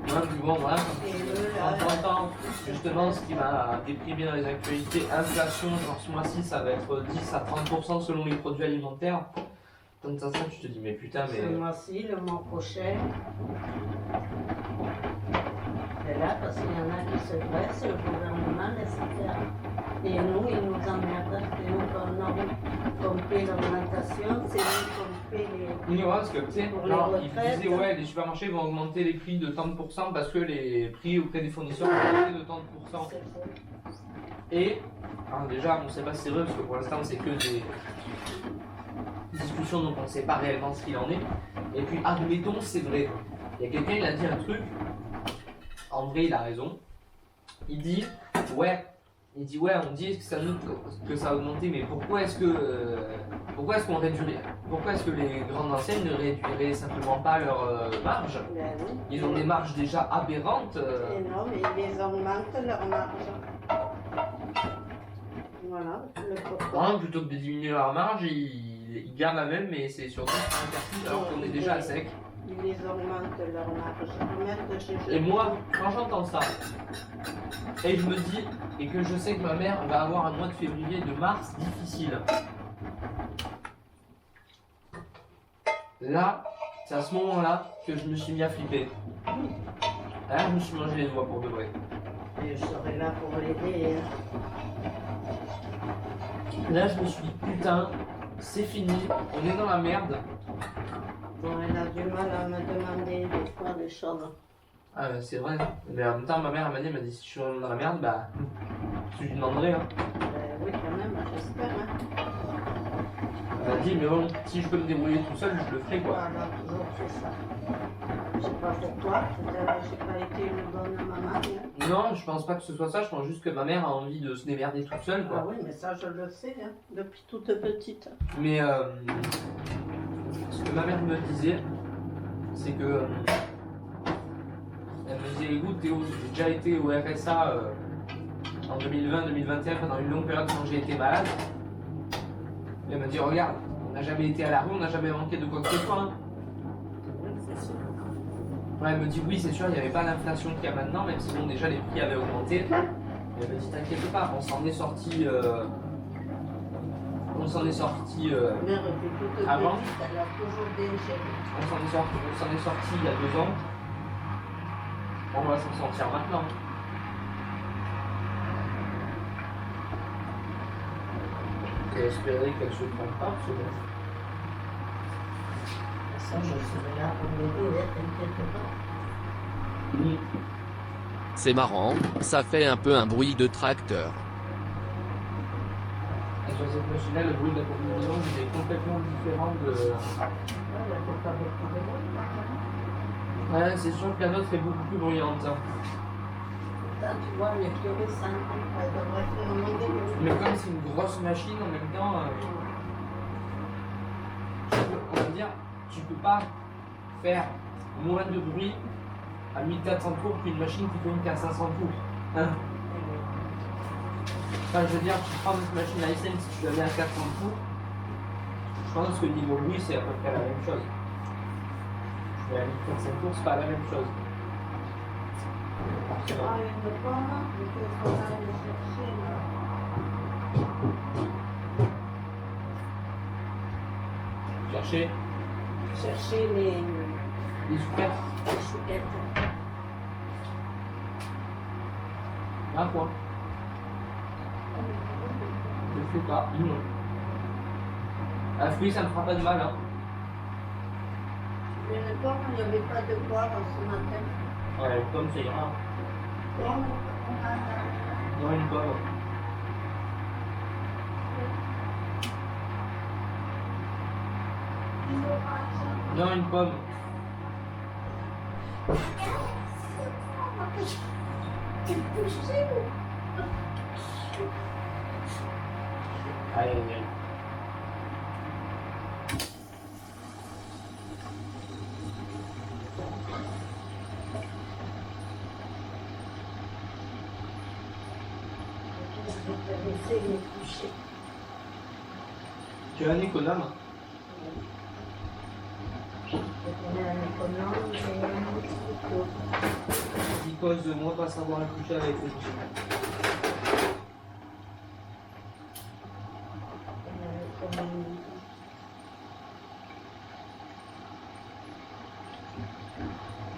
Ouais, puis bon, voilà. Et eux, En là, entendant justement ce qui m'a déprimé dans les actualités, inflation, genre ce mois-ci, ça va être 10 à 30% selon les produits alimentaires. Quand ça, tu te dis, mais putain, ce mais. mois-ci, le mois prochain. Et là, parce qu'il y en a qui se dressent, le gouvernement laisse faire. Et nous, ils nous emmerdent. C'est nous qu'on paie l'augmentation, c'est nous qu'on paie les. Oui, ouais, parce que tu sais, Pour genre, les ils retraites. disaient, ouais, les supermarchés vont augmenter les prix de 30% parce que les prix auprès des fournisseurs vont augmenter de 30%. Et, alors déjà, on ne sait pas si c'est vrai parce que pour l'instant, c'est que des discussions, donc on ne sait pas réellement ce qu'il en est. Et puis, admettons, c'est vrai. Il y a quelqu'un, il a dit un truc. En vrai, il a raison. Il dit, ouais, on dit que ça a augmenté, mais pourquoi est-ce qu'on réduirait, pourquoi est-ce que les grandes enseignes ne réduiraient simplement pas leur marge? Ben oui. Ils ont des marges déjà aberrantes. Et non, mais ils les augmentent leur marge. Voilà, le pourquoi. Hein, plutôt que de diminuer leur marge, ils gardent la même, mais c'est sur 10 alors qu'on est déjà à sec. Ils les augmentent leur marge. Remettent chez eux. Et moi, quand j'entends ça, et je me dis, et que je sais que ma mère va avoir un mois de février et de mars difficile, là, c'est à ce moment-là que je me suis mis à flipper. Là, je me suis mangé les doigts pour de vrai. Et je serai là pour l'aider. Là, je me suis dit, putain, c'est fini, on est dans la merde. Bon, elle a du mal à me demander des fois des choses. Ah, c'est vrai, mais en même temps, ma mère elle m'a dit, si je suis vraiment dans la merde, bah, je lui demanderai. Hein. Oui, quand même, j'espère. Hein. Elle a dit, mais bon, si je peux me débrouiller tout seul, je le ferai quoi. Voilà, toujours fait ça. Je sais pas pour toi, peut-être j'ai pas été une bonne maman. Hein. Non, je pense pas que ce soit ça, je pense juste que ma mère a envie de se démerder toute seule Ah quoi. oui, mais ça je le sais, hein, depuis toute petite. Mais ce que ma mère me disait, c'est que elle me disait, écoute Théo, j'ai déjà été au RSA en 2020-2021 pendant une longue période quand j'ai été malade. Et elle m'a dit, regarde, on n'a jamais été à la rue, on n'a jamais manqué de quoi que ce soit. Hein. Oui, c'est sûr. Ouais, elle me dit, oui, c'est sûr, il n'y avait pas l'inflation qu'il y a maintenant, même si bon, déjà les prix avaient augmenté. Et elle me dit, t'inquiète pas, on s'en est sorti. On s'en est sorti. Mère, depuis toute Avant. petite, elle a toujours déchiré. On s'en est sorti il y a 2 ans. On va s'en sortir maintenant. Et espérer qu'elle se trompe pas, parce que bon. Ça, je serai là pour l'aider, hein, t'inquiète pas. C'est marrant, ça fait un peu un bruit de tracteur. Et sur cette machine-là, le bruit de la combinaison il est complètement différent de. Ouais, il y a pas beaucoup de monde. Ouais, c'est sûr que la nôtre est beaucoup plus bruyante. Là, tu vois, les plus récentes, elle devrait faire monter le. Mais comme c'est une grosse machine en même temps, on va dire, tu peux pas faire moins de bruit à 1400 tours qu'une machine qui tourne qu'à 500 tours. Hein? Enfin, je veux dire, tu prends une machine Hisense, si tu la mets à 400 coups, je pense que le niveau bruit, c'est à peu près la même chose. Tu mets à 1500 tours, c'est pas la même chose. Ah, une pomme, il faut aller chercher là. Chercher Chercher les soufflettes. les chouquettes. Un point. Je le fais pas. Non. Un fruit, ça me fera pas de mal. Hein. Mais le pomme, il n'y avait pas de poire ce matin. Ouais, comme ça ira. Pomme, Non, une pomme. Non, une pomme. Allez, allez. je vais laisser les coucher. Tu es un économe. On est un économe et un couteau. Qui cause de moi pas savoir le coucher avec le coucher.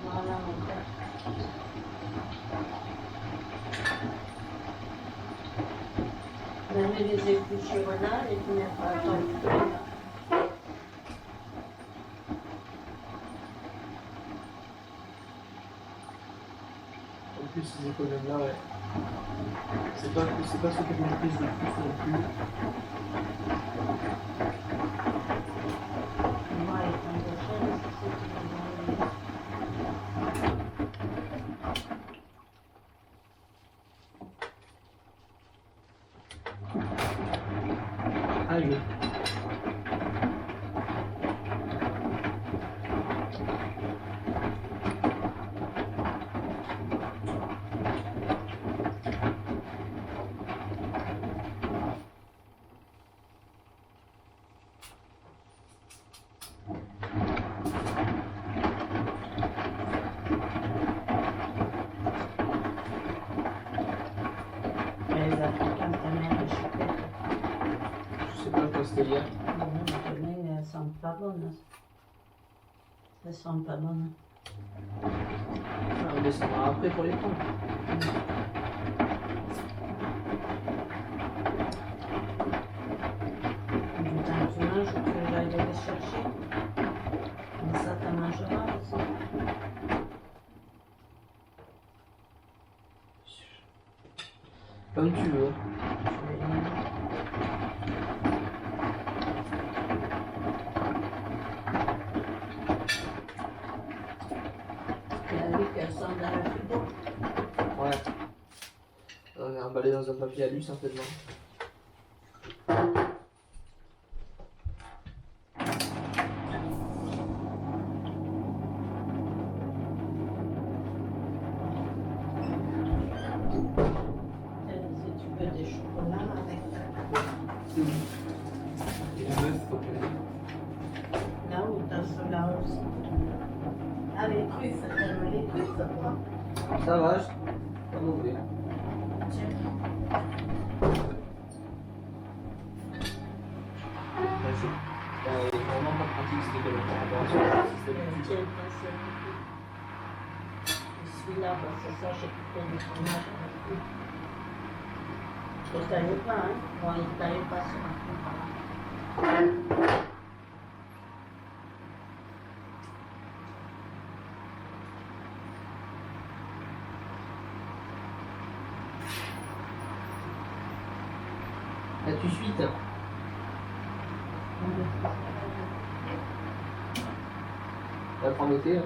Voilà, mon père. On a mis les épluchures là et puis on n'a pas attendu. En plus, ces économes-là, ouais. C'est pas ce que je maîtrise le plus non plus. Moi, étant de chaîne, c'est ce qui m'a donné. Allez. Les Africains prennent des chouquettes. Je sais pas quoi c'était hier. Mais elles sentent pas bonnes. Elles sentent pas bonnes. On descendra après pour les prendre. Du temps que tu manges, tu veux aller les chercher. Mais ça, t'en mangeras aussi. Comme tu veux. Tu as vu qu'elles sont dans le frigo. Ouais. On est emballé dans un papier alu certainement. Si tu veux des chocolats avec C'est où? Et le bœuf, faut que... là ou dans ceux-là aussi. Ah, les truffes, t'aimes les truffes, toi? Ça va, je... Pas mauvais. Tiens. C'est vraiment pas pratique ce que le rapport sur le système. Tiens, passe. Celui-là, parce que ça, j'ai coupé du fromage avec lui. Je ne savais pas, hein. Bon, il ne savait pas sur un coup. As-tu suite? La prendre au thé, hein.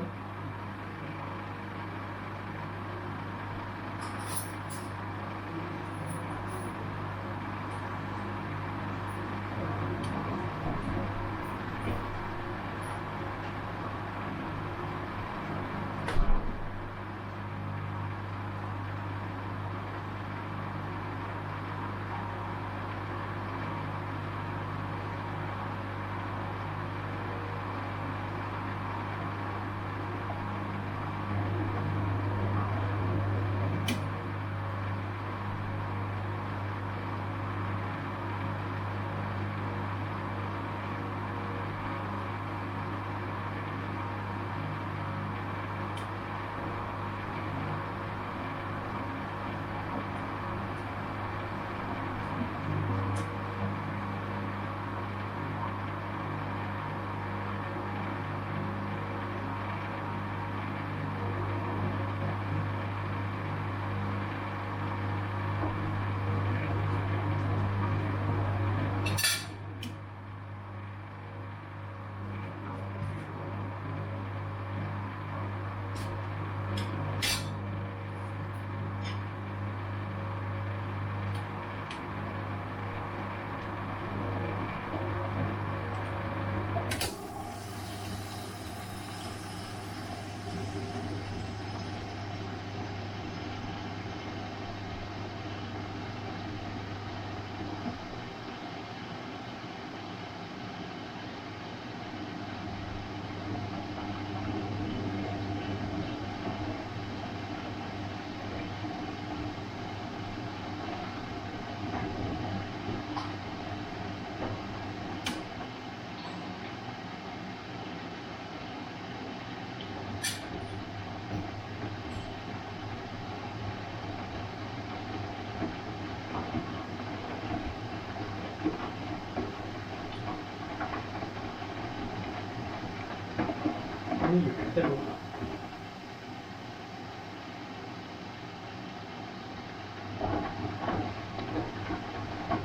très beau.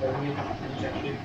La nuit est partie chercher.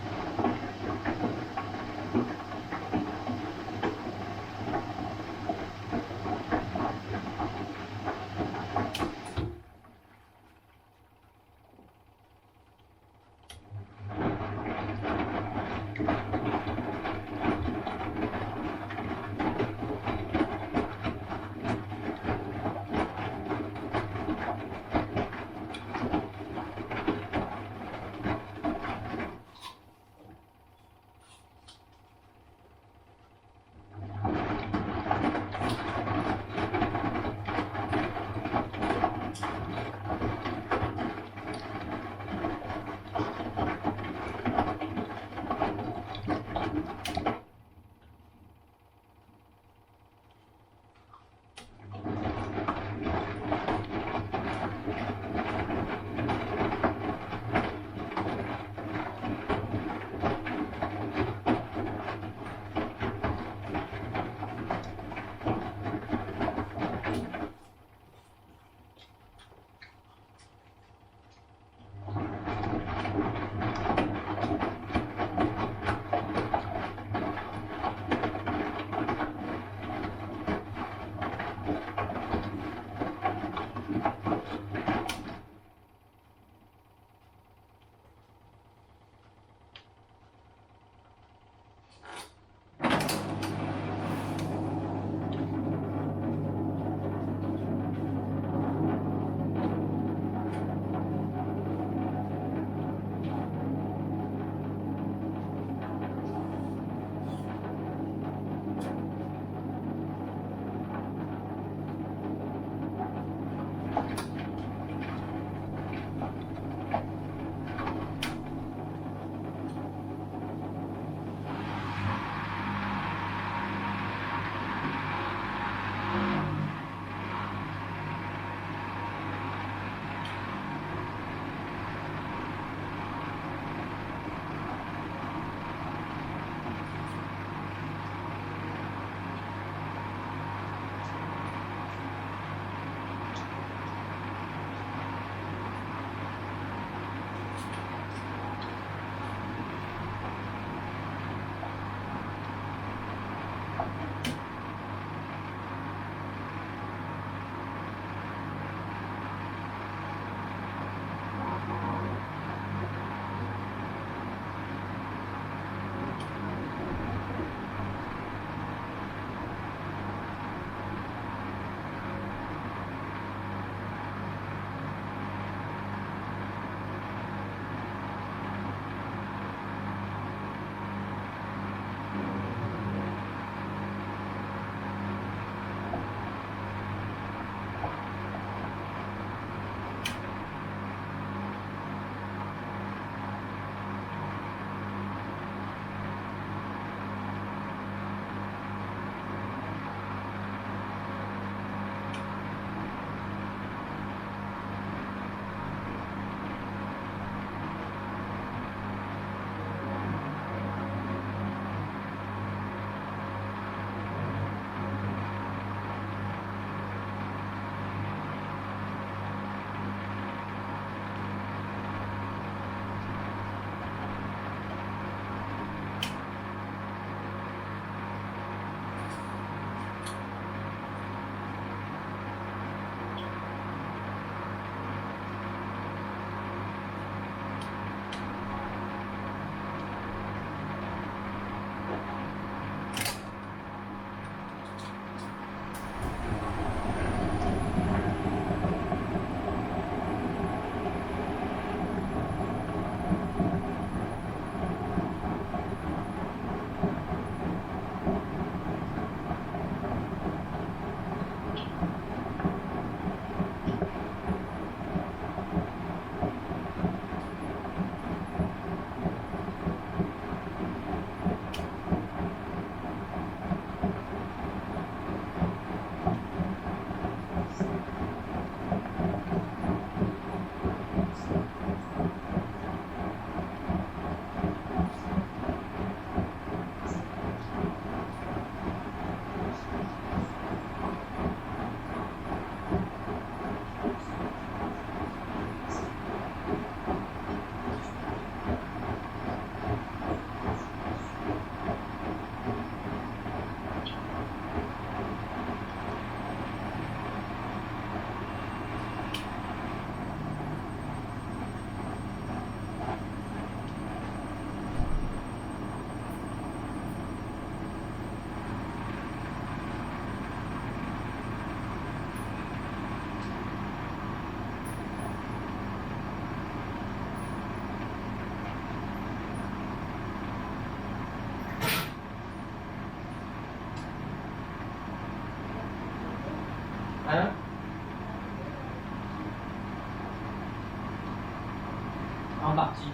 En partie.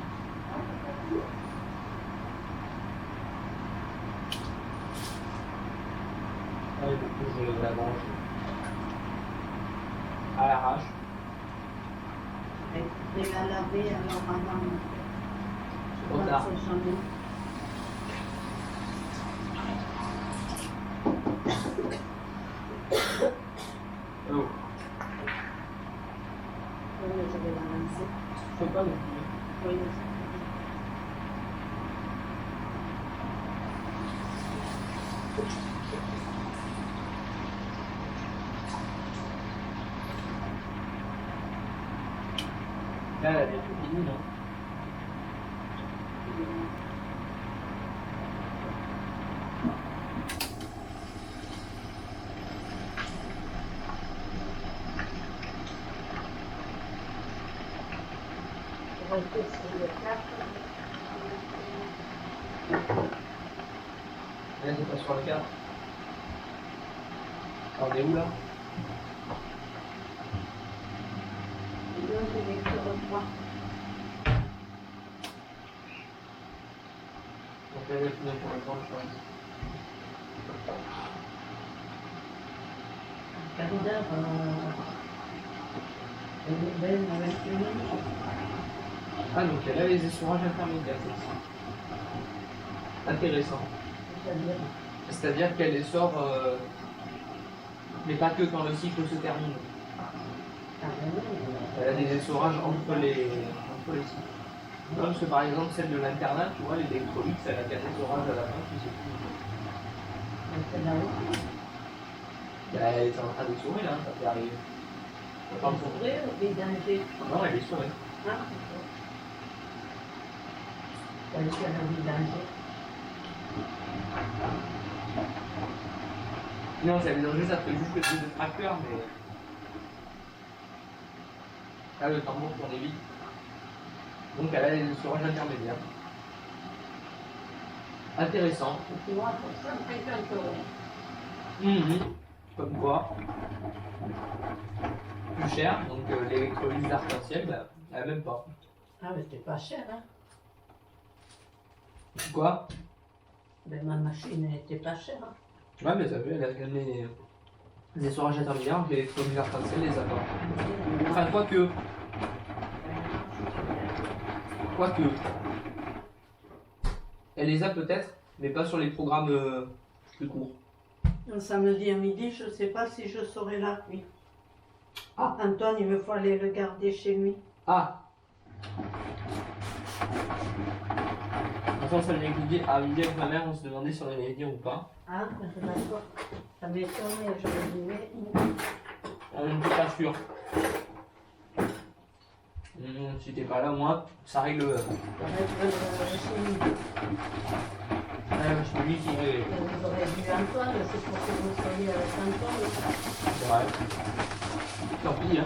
Ouais, du coup, je la mange à l'arrache. Et la laver alors avant. Trop tard. Oh, Oui, je vais la lancer. faut pas non plus. Oui. Là, elle a bientôt fini, non? Je vais rester sur le 4. Là, c'est pas sur le 4. On est où là? Et donc, je vais sur le 3. Donc là, il y a plus d'un pour le temps, je pense. Quart d'heure, elle est avec une minute. Ah, donc elle a les essourages intermédiaires, c'est ça. Intéressant. C'est-à-dire, C'est-à-dire qu'elle les sort, mais pas que quand le cycle se termine. ah ben oui, Elle a des essorages entre les cycles. Non, parce que par exemple, celle de l'internat, tu vois, l'électrolyte, elle a 4 essorages à la fin, puis c'est tout. c'est là-haut. Bah, elle est en train d'essorer là, ça fait arriver. Attends, C'est vrai, les dangers. non, elle est essorée. Ah, d'accord. Elle est à la vidange. Non, ça veut dire ça fait juste le truc de tracker, mais. Là, le tambour tourne vite. Donc, elle a les essorages intermédiaires. Intéressant. Tu vois, pour 150 euros. Mhm. Comme quoi. Plus cher, donc l'électrolyse d'arc-en-ciel, bah, elle a même pas. Ah, mais c'est pas cher, hein. Quoi? Ben, ma machine n'était pas chère. Hein. Ouais, mais ça fait, elle a gagné les essorages intermédiaires, l'électrolyse d'arc-en-ciel les a pas. Enfin, quoique. Quoique. Elle les a peut-être, mais pas sur les programmes plus courts. Un samedi à midi, je ne sais pas si je saurai la nuit. Ah. Antoine, il me faut aller le garder chez lui. Ah! Enfin, ça vient dit à midi avec ma mère, on se demandait si on allait venir ou pas. Ah, d'accord. Ça m'étonnait, je me dis, mais... On n'était pas sûr. Si t'es pas là, moi, ça règle. Ça va être chez lui. Je me dis qu'il est. Vous aurez vu Antoine, c'est pour que vous soyez avec Antoine. C'est vrai. Tant pis, hein.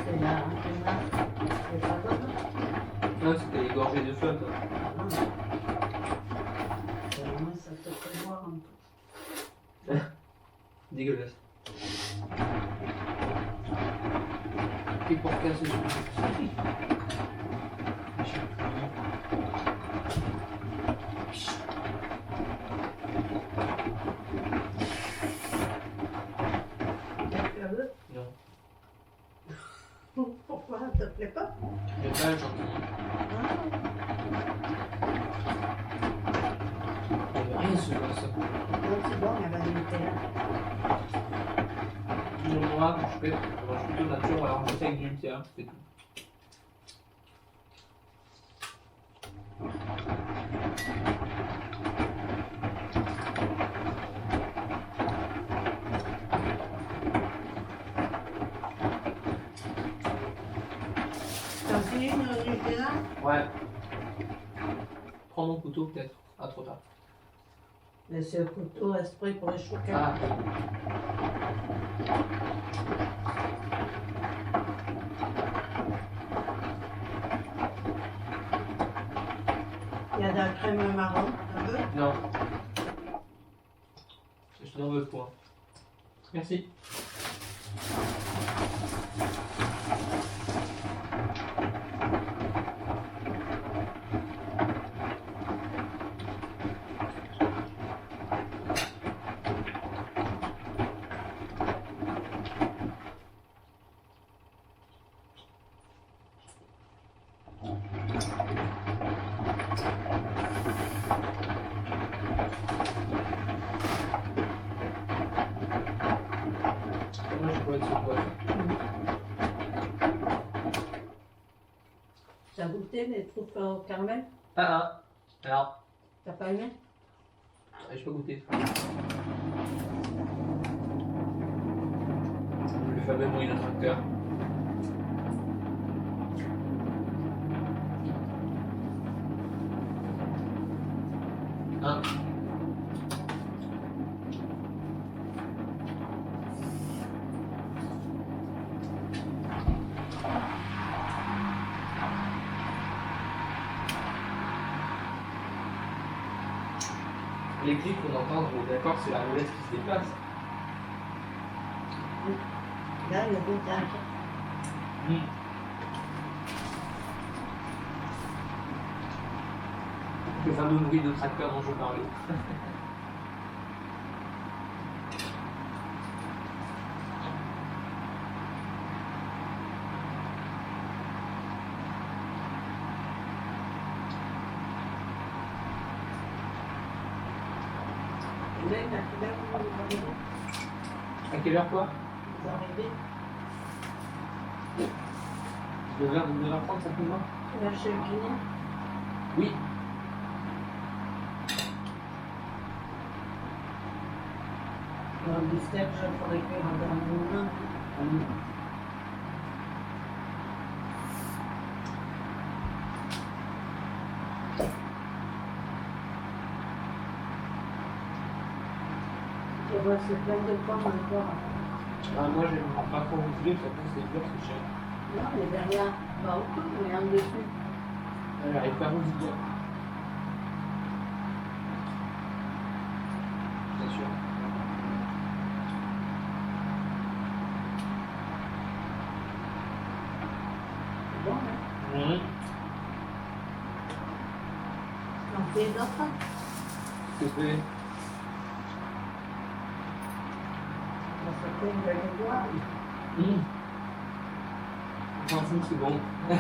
C'est là, c'est pas bonne. Non, c'était les gorgées de flotte. Ah non. Moi, ça te fait voir un peu. Dégueulasse. Et pour casser Non. Pourquoi ça te plaît pas? J'ai pas le gentil. Rien se passe. Non, c'est bon, elle va limiter là. Moi, je mange plutôt nature, alors je sais avec du Nutella, c'est tout. T'as fini le Nutella? Ouais. Prends mon couteau peut-être. Ah, trop tard. Mais c'est le couteau exprès pour les chocolats. Ah. y a de la crème marron, un peu. Non. Je n'en veux point. Merci. Moi, je pourrais être sur quoi. T'as goûté les trucs au caramel? Ah. Alors, T'as pas aimé? je peux goûter. Le fameux mouille de tracteur. Hein? Les clics qu'on entend, on est d'accord, c'est la roulette qui se déplace. Là, le goût d'un. Le fameux bruit de tracteur dont je parlais. Et là, il a quelle heure vous arrivez? À quelle heure quoi? Vous arrivez? 9h30 simplement? Tu vas chez le kiné? Oui. Dans le bistec, je pourrais cuire en dernier. Tu vois, c'est plein de pommes encore. Ah, moi j'aime pas trop gonfler, ça pousse les fleurs, c'est cher. Non, les derrière, pas autour, mais en dessus. J'arrive pas à vous dire. Bien sûr. C'est bon, hein? Mmh. T'en fais d'autres? S'il te plaît. Ça fait une belle voix. Franchement, c'est bon. Tu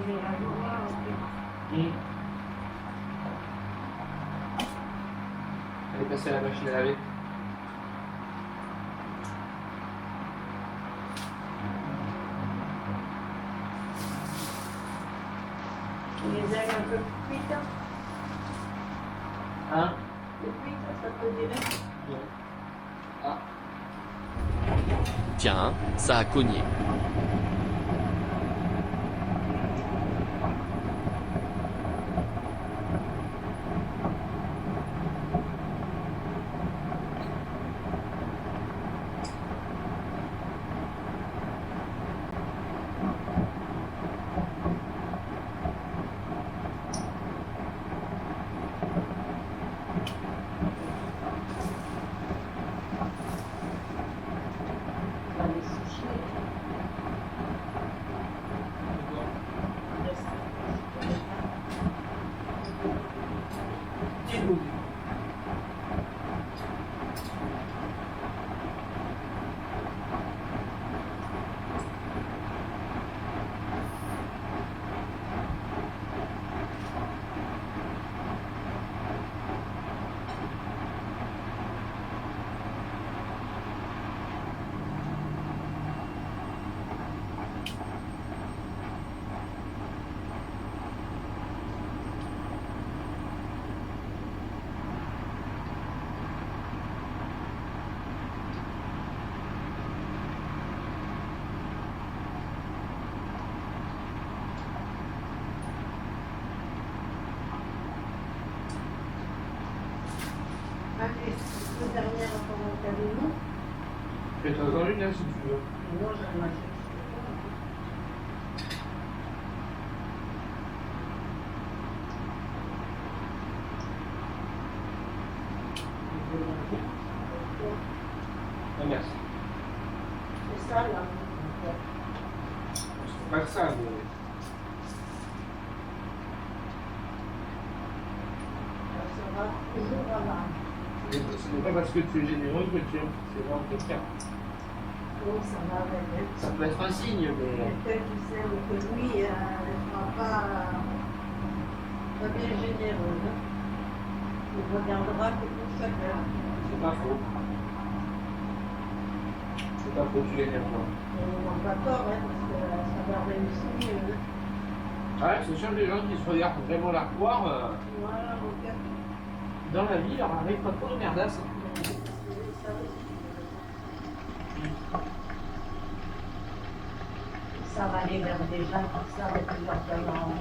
fais la voix, ok. Elle est passée à la machine à laver. Les ailes un peu cuites, hein? Hein? Les cuites, ça te dirait? Ah. Tiens, ça a cogné. On va les soucher. Petit goût. Allez, deux dernières pour cabinet. Fais-toi en une là si tu veux. Moi, j'en mange. Pas que ça, mais. Ça sera toujours là. Ce n'est pas parce que tu es généreux que tu es vraiment quelqu'un. Donc ça va avec. Ça peut être un signe, mais. Quelqu'un qui sait que lui ne sera pas bien généreux. Hein. Il regardera que pour chacun. C'est pas faux. C'est pas faux, tu l'énerves pas. Ils n'ont pas tort, hein, parce que ça va réussir mieux. Hein. Ouais, c'est sûr, les gens qui se regardent vraiment la poire, Voilà, regarde. dans la vie, il leur arrive pas trop de merdasse. Ça va aller vers des gens comme ça, avec leur talent.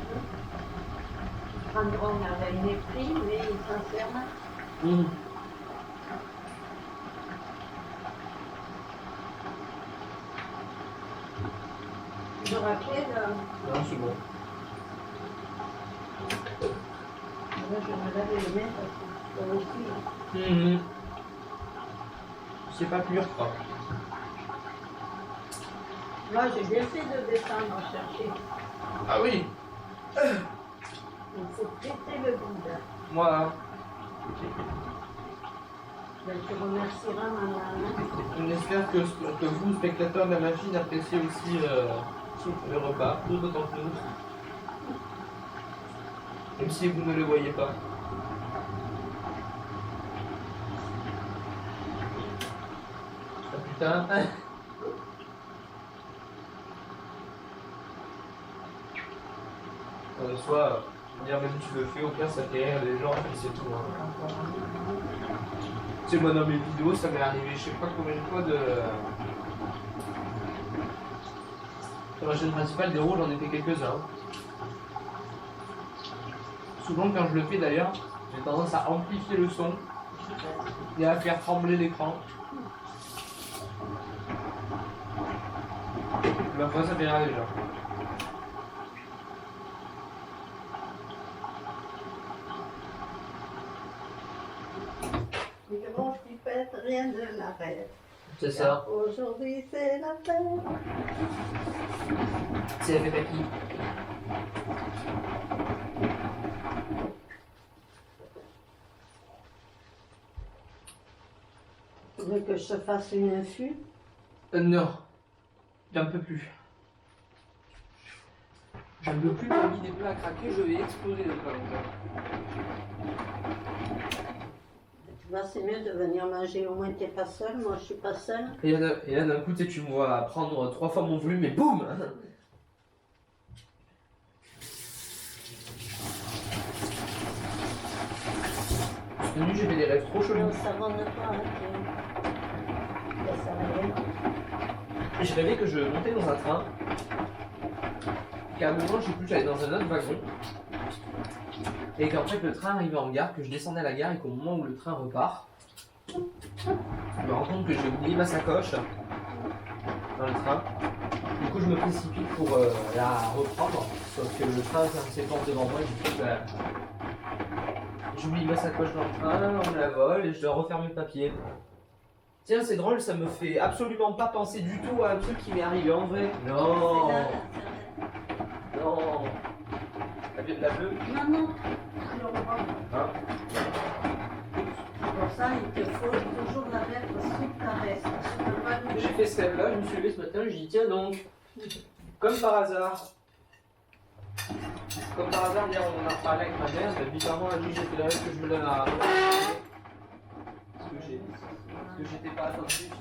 Ils prendront avec mépris, mais ils s'en servent. Je rappelle, Non, c'est bon. là, je me lave les mains parce que c'est aussi. C'est pas pur, quoi. Moi, j'ai bien fait de descendre chercher. Ah oui. Il faut péter le bout. Moi, Ben, tu remercieras ma maman. on espère que vous, spectateurs de la machine, appréciez aussi le repas, tout autant que nous. Même si vous ne le voyez pas. Ah putain. Soit, dire même tu le fais, au pire ça fait rire les gens, et c'est tout. Hein. Tu sais, moi dans mes vidéos, ça m'est arrivé je sais pas combien de fois de. Sur la chaîne principale des roues, j'en ai fait quelques-uns. Souvent quand je le fais d'ailleurs, j'ai tendance à amplifier le son et à faire trembler l'écran. Ma foi, ça fait rire les gens. Les granges qui pètent, rien ne l'arrête. C'est ça. Aujourd'hui, c'est la fête. C'est la fête à qui? Tu veux que je te fasse une infu? Non. J'en peux plus. J'en peux plus, mon lit des plats à craquer, je vais exploser de pas longtemps. Tu vois, c'est mieux de venir manger. Au moins, tu n'es pas seul. Moi, je suis pas seule. Et là d'un coup, tu me vois prendre 3 fois mon volume et boum. Cette nuit, j'ai fait des rêves trop chelous. Non, ça va ne pas. Hein, ça va bien. Et je rêvais que je montais dans un train. Qu'à un moment, je sais plus, j'allais dans un autre wagon. Et qu'en fait, le train arrivait en gare, que je descendais à la gare et qu'au moment où le train repart, je me rends compte que j'ai oublié ma sacoche dans le train. Du coup, je me précipite pour la reprendre. Sauf que le train s'efforce devant moi et du coup, j'oublie ma sacoche dans le train, on me la vole et je dois refaire mes papiers. Tiens, c'est drôle, ça me fait absolument pas penser du tout à un truc qui m'est arrivé en vrai. Non, non. La bleue. Non, non. Je le reprends. Hein? Pour ça, il te faut toujours la mettre sous ta veste. Tu peux pas le J'ai fait ce rêve-là, je me suis levé ce matin, je dis tiens donc, comme par hasard. Comme par hasard, hier on en a reparlé avec ma mère, mais bizarrement la nuit j'ai fait le rêve que je me lève à. Parce que j'étais pas attentif. Et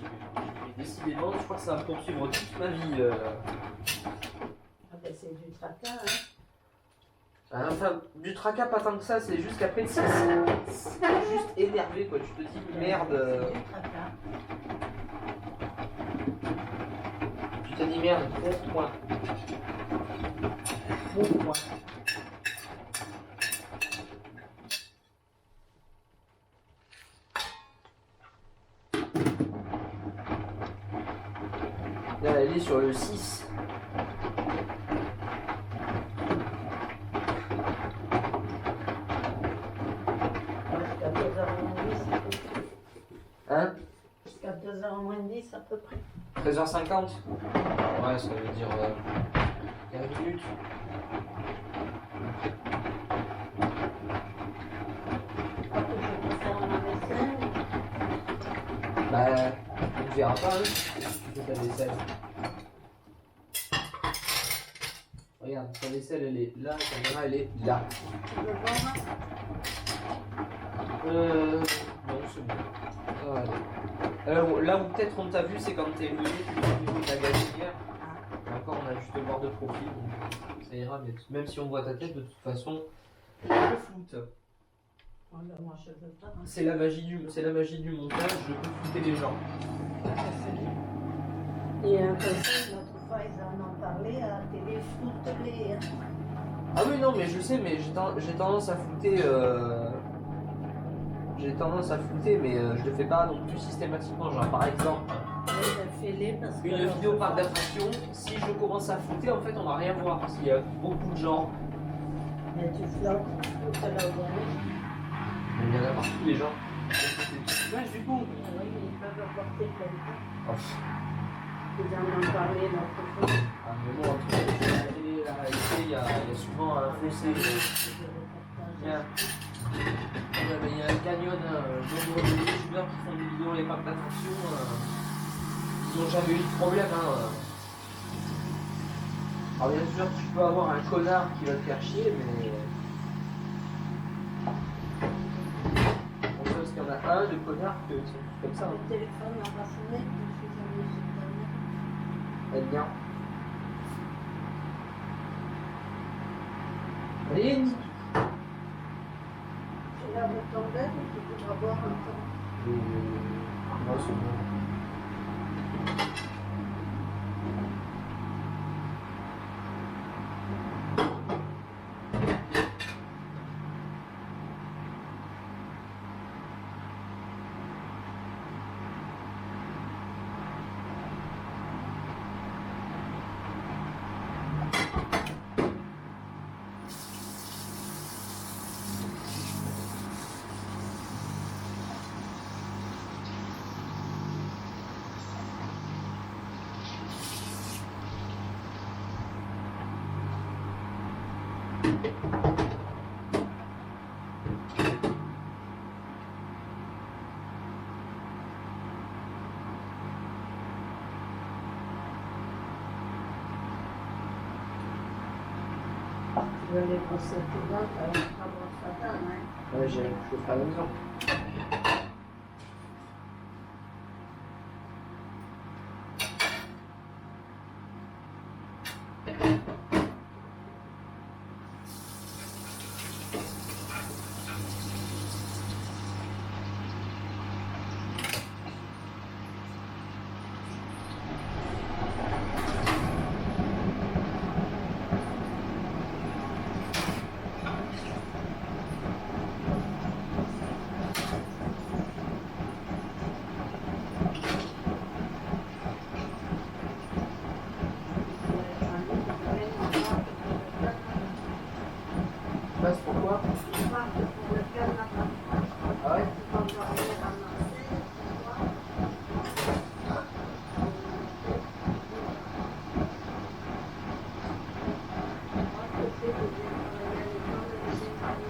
décidément, je crois que ça va me poursuivre toute ma vie. Ah ben, c'est du tracas, hein. Enfin, du tracas pas tant que ça, c'est juste qu'après c'est juste énervé quoi, tu te dis merde. C'est du tracas. Tu te dis merde, bon point. Bon point. Là, elle est sur le 6. Jusqu'à 2h moins 10 à peu près. Hein? Jusqu'à 2h moins 10 à peu près. 13h50. Ouais, ça veut dire 15 minutes. Quand je peux faire ma vaisselle, Bah, on ne verra pas, hein, si tu fais ta vaisselle. Regarde, ta vaisselle elle est là, la caméra elle est là. tu veux voir? Non, c'est bon. Ça va aller. Là où peut-être on t'a vu, c'est quand t'es venu, tu es au niveau de la gazinière. Et encore, on a juste le voir de profil, donc ça ira. Mais même si on voit ta tête, de toute façon, je le floute. Oh, ben, moi je veux pas. C'est la magie du montage, je peux flouter les gens. Et un conseil, l'autre fois, ils en ont parlé à la télé, foute-les. Hein. Ah oui, non, mais je sais, mais j'ai tendance à flouter. J'ai tendance à flouter, mais je le fais pas non plus systématiquement. Genre, par exemple, Oui, ben, fais-les parce que. une vidéo parc d'attraction, si je commence à flouter, en fait, on va rien voir parce qu'il y a beaucoup de gens. Mais tu flottes, tout à l'heure dernier. Il y en a partout, les gens. C'est dommage du coup. Oui, mais ils peuvent apporter quelqu'un. Oh. Ils en ont parlé l'autre fois. Ah, mais bon, entre la télé et la réalité, il y a souvent un fossé. Tiens. Il y a un canyon, nombre de youtubeurs qui font des vidéos dans les parcs d'attraction, ils n'ont jamais eu de problème. Alors bien sûr, tu peux avoir un connard qui va te faire chier, mais... On sait parce qu'il y en a un de connard qui sont tous comme ça. Le téléphone n'a pas sonné, je suis allée sur Internet. Elle vient. Allez, Nick. Tu laves ton verre ou tu voudras boire un temps? Non, c'est bon. Tu veux les brosser tes dents, tu vas pas brosser ta dent, hein? Ouais, je le ferai à la maison. Passe pourquoi? Pour le carnaval. Ah ouais? Quand on va aller ramasser, tu vois. Moi, je sais que j'ai travaillé à l'école et j'ai pensé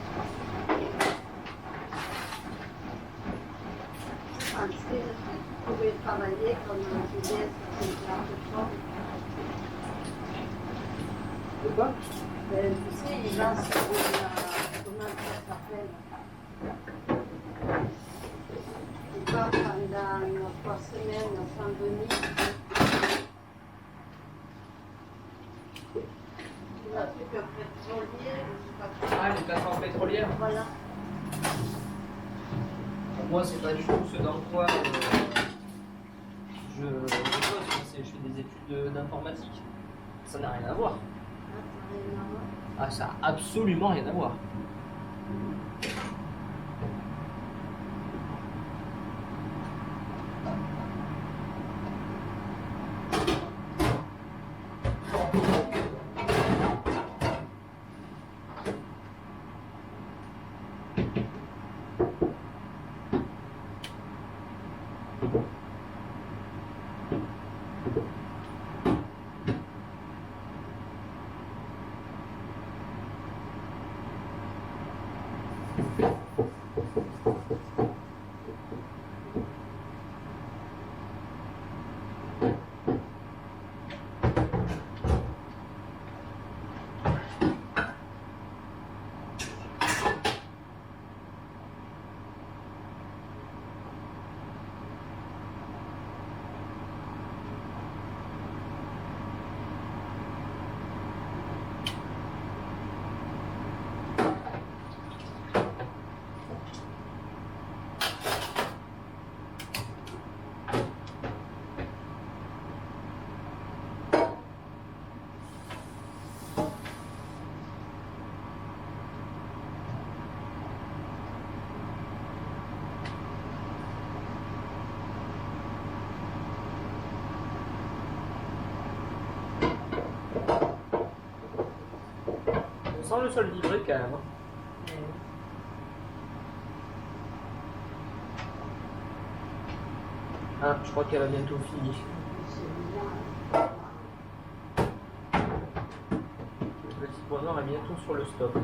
que je pouvais travailler comme un filet sur une plateforme. De quoi? Ben, tu sais, il va sur une... Comment ça s'appelle? Il va pendant 3 semaines à Saint-Denis. Il a un truc pétrolier, je sais pas quoi. Ah, les plateformes pétrolières? Voilà. Moi, c'est pas du tout ce dans quoi je bosse. Je fais des études d'informatique. Ça n'a rien à voir. Ah, t'as rien à voir. Ah, ça a absolument rien à voir. On sent le sol vibrer quand même. Ah, je crois qu'elle a bientôt fini. Le petit point noir est bientôt sur le stop.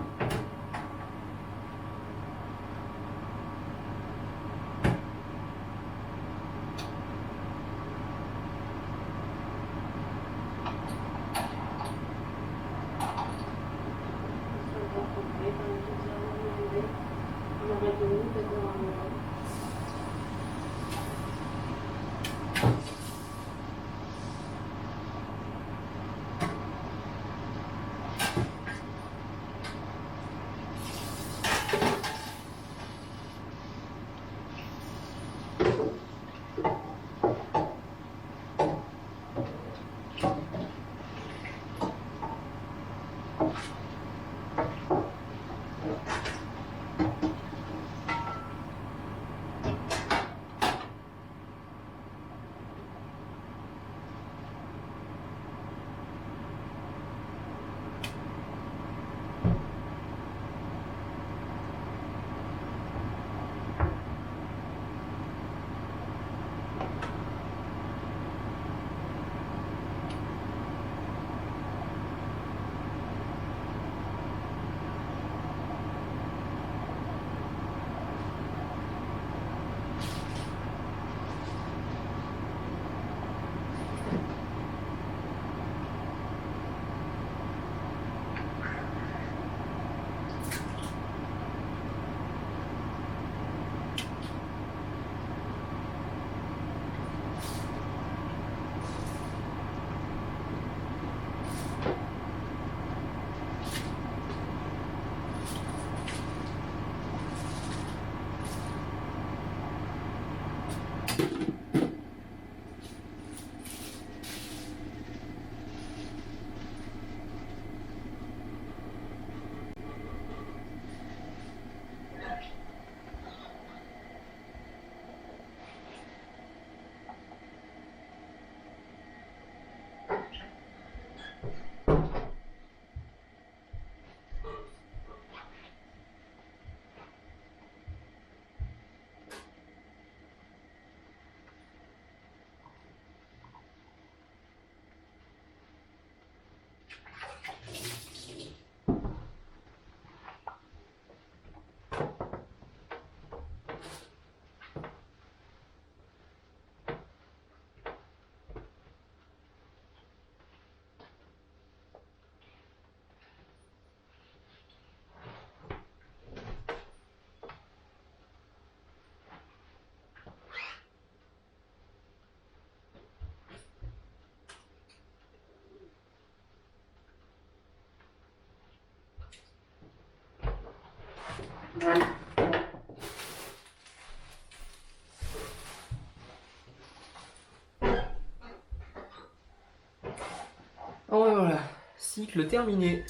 Oh voilà, cycle terminé.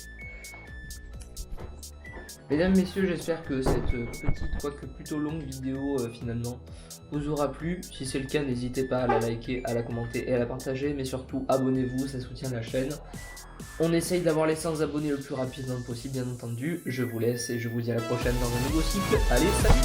Mesdames, messieurs, j'espère que cette petite, quoique plutôt longue vidéo finalement vous aura plu. Si c'est le cas, n'hésitez pas à la liker, à la commenter et à la partager, mais surtout abonnez-vous, ça soutient la chaîne. On essaye d'avoir les 100 abonnés le plus rapidement possible, bien entendu. Je vous laisse et je vous dis à la prochaine dans un nouveau cycle. Allez, salut!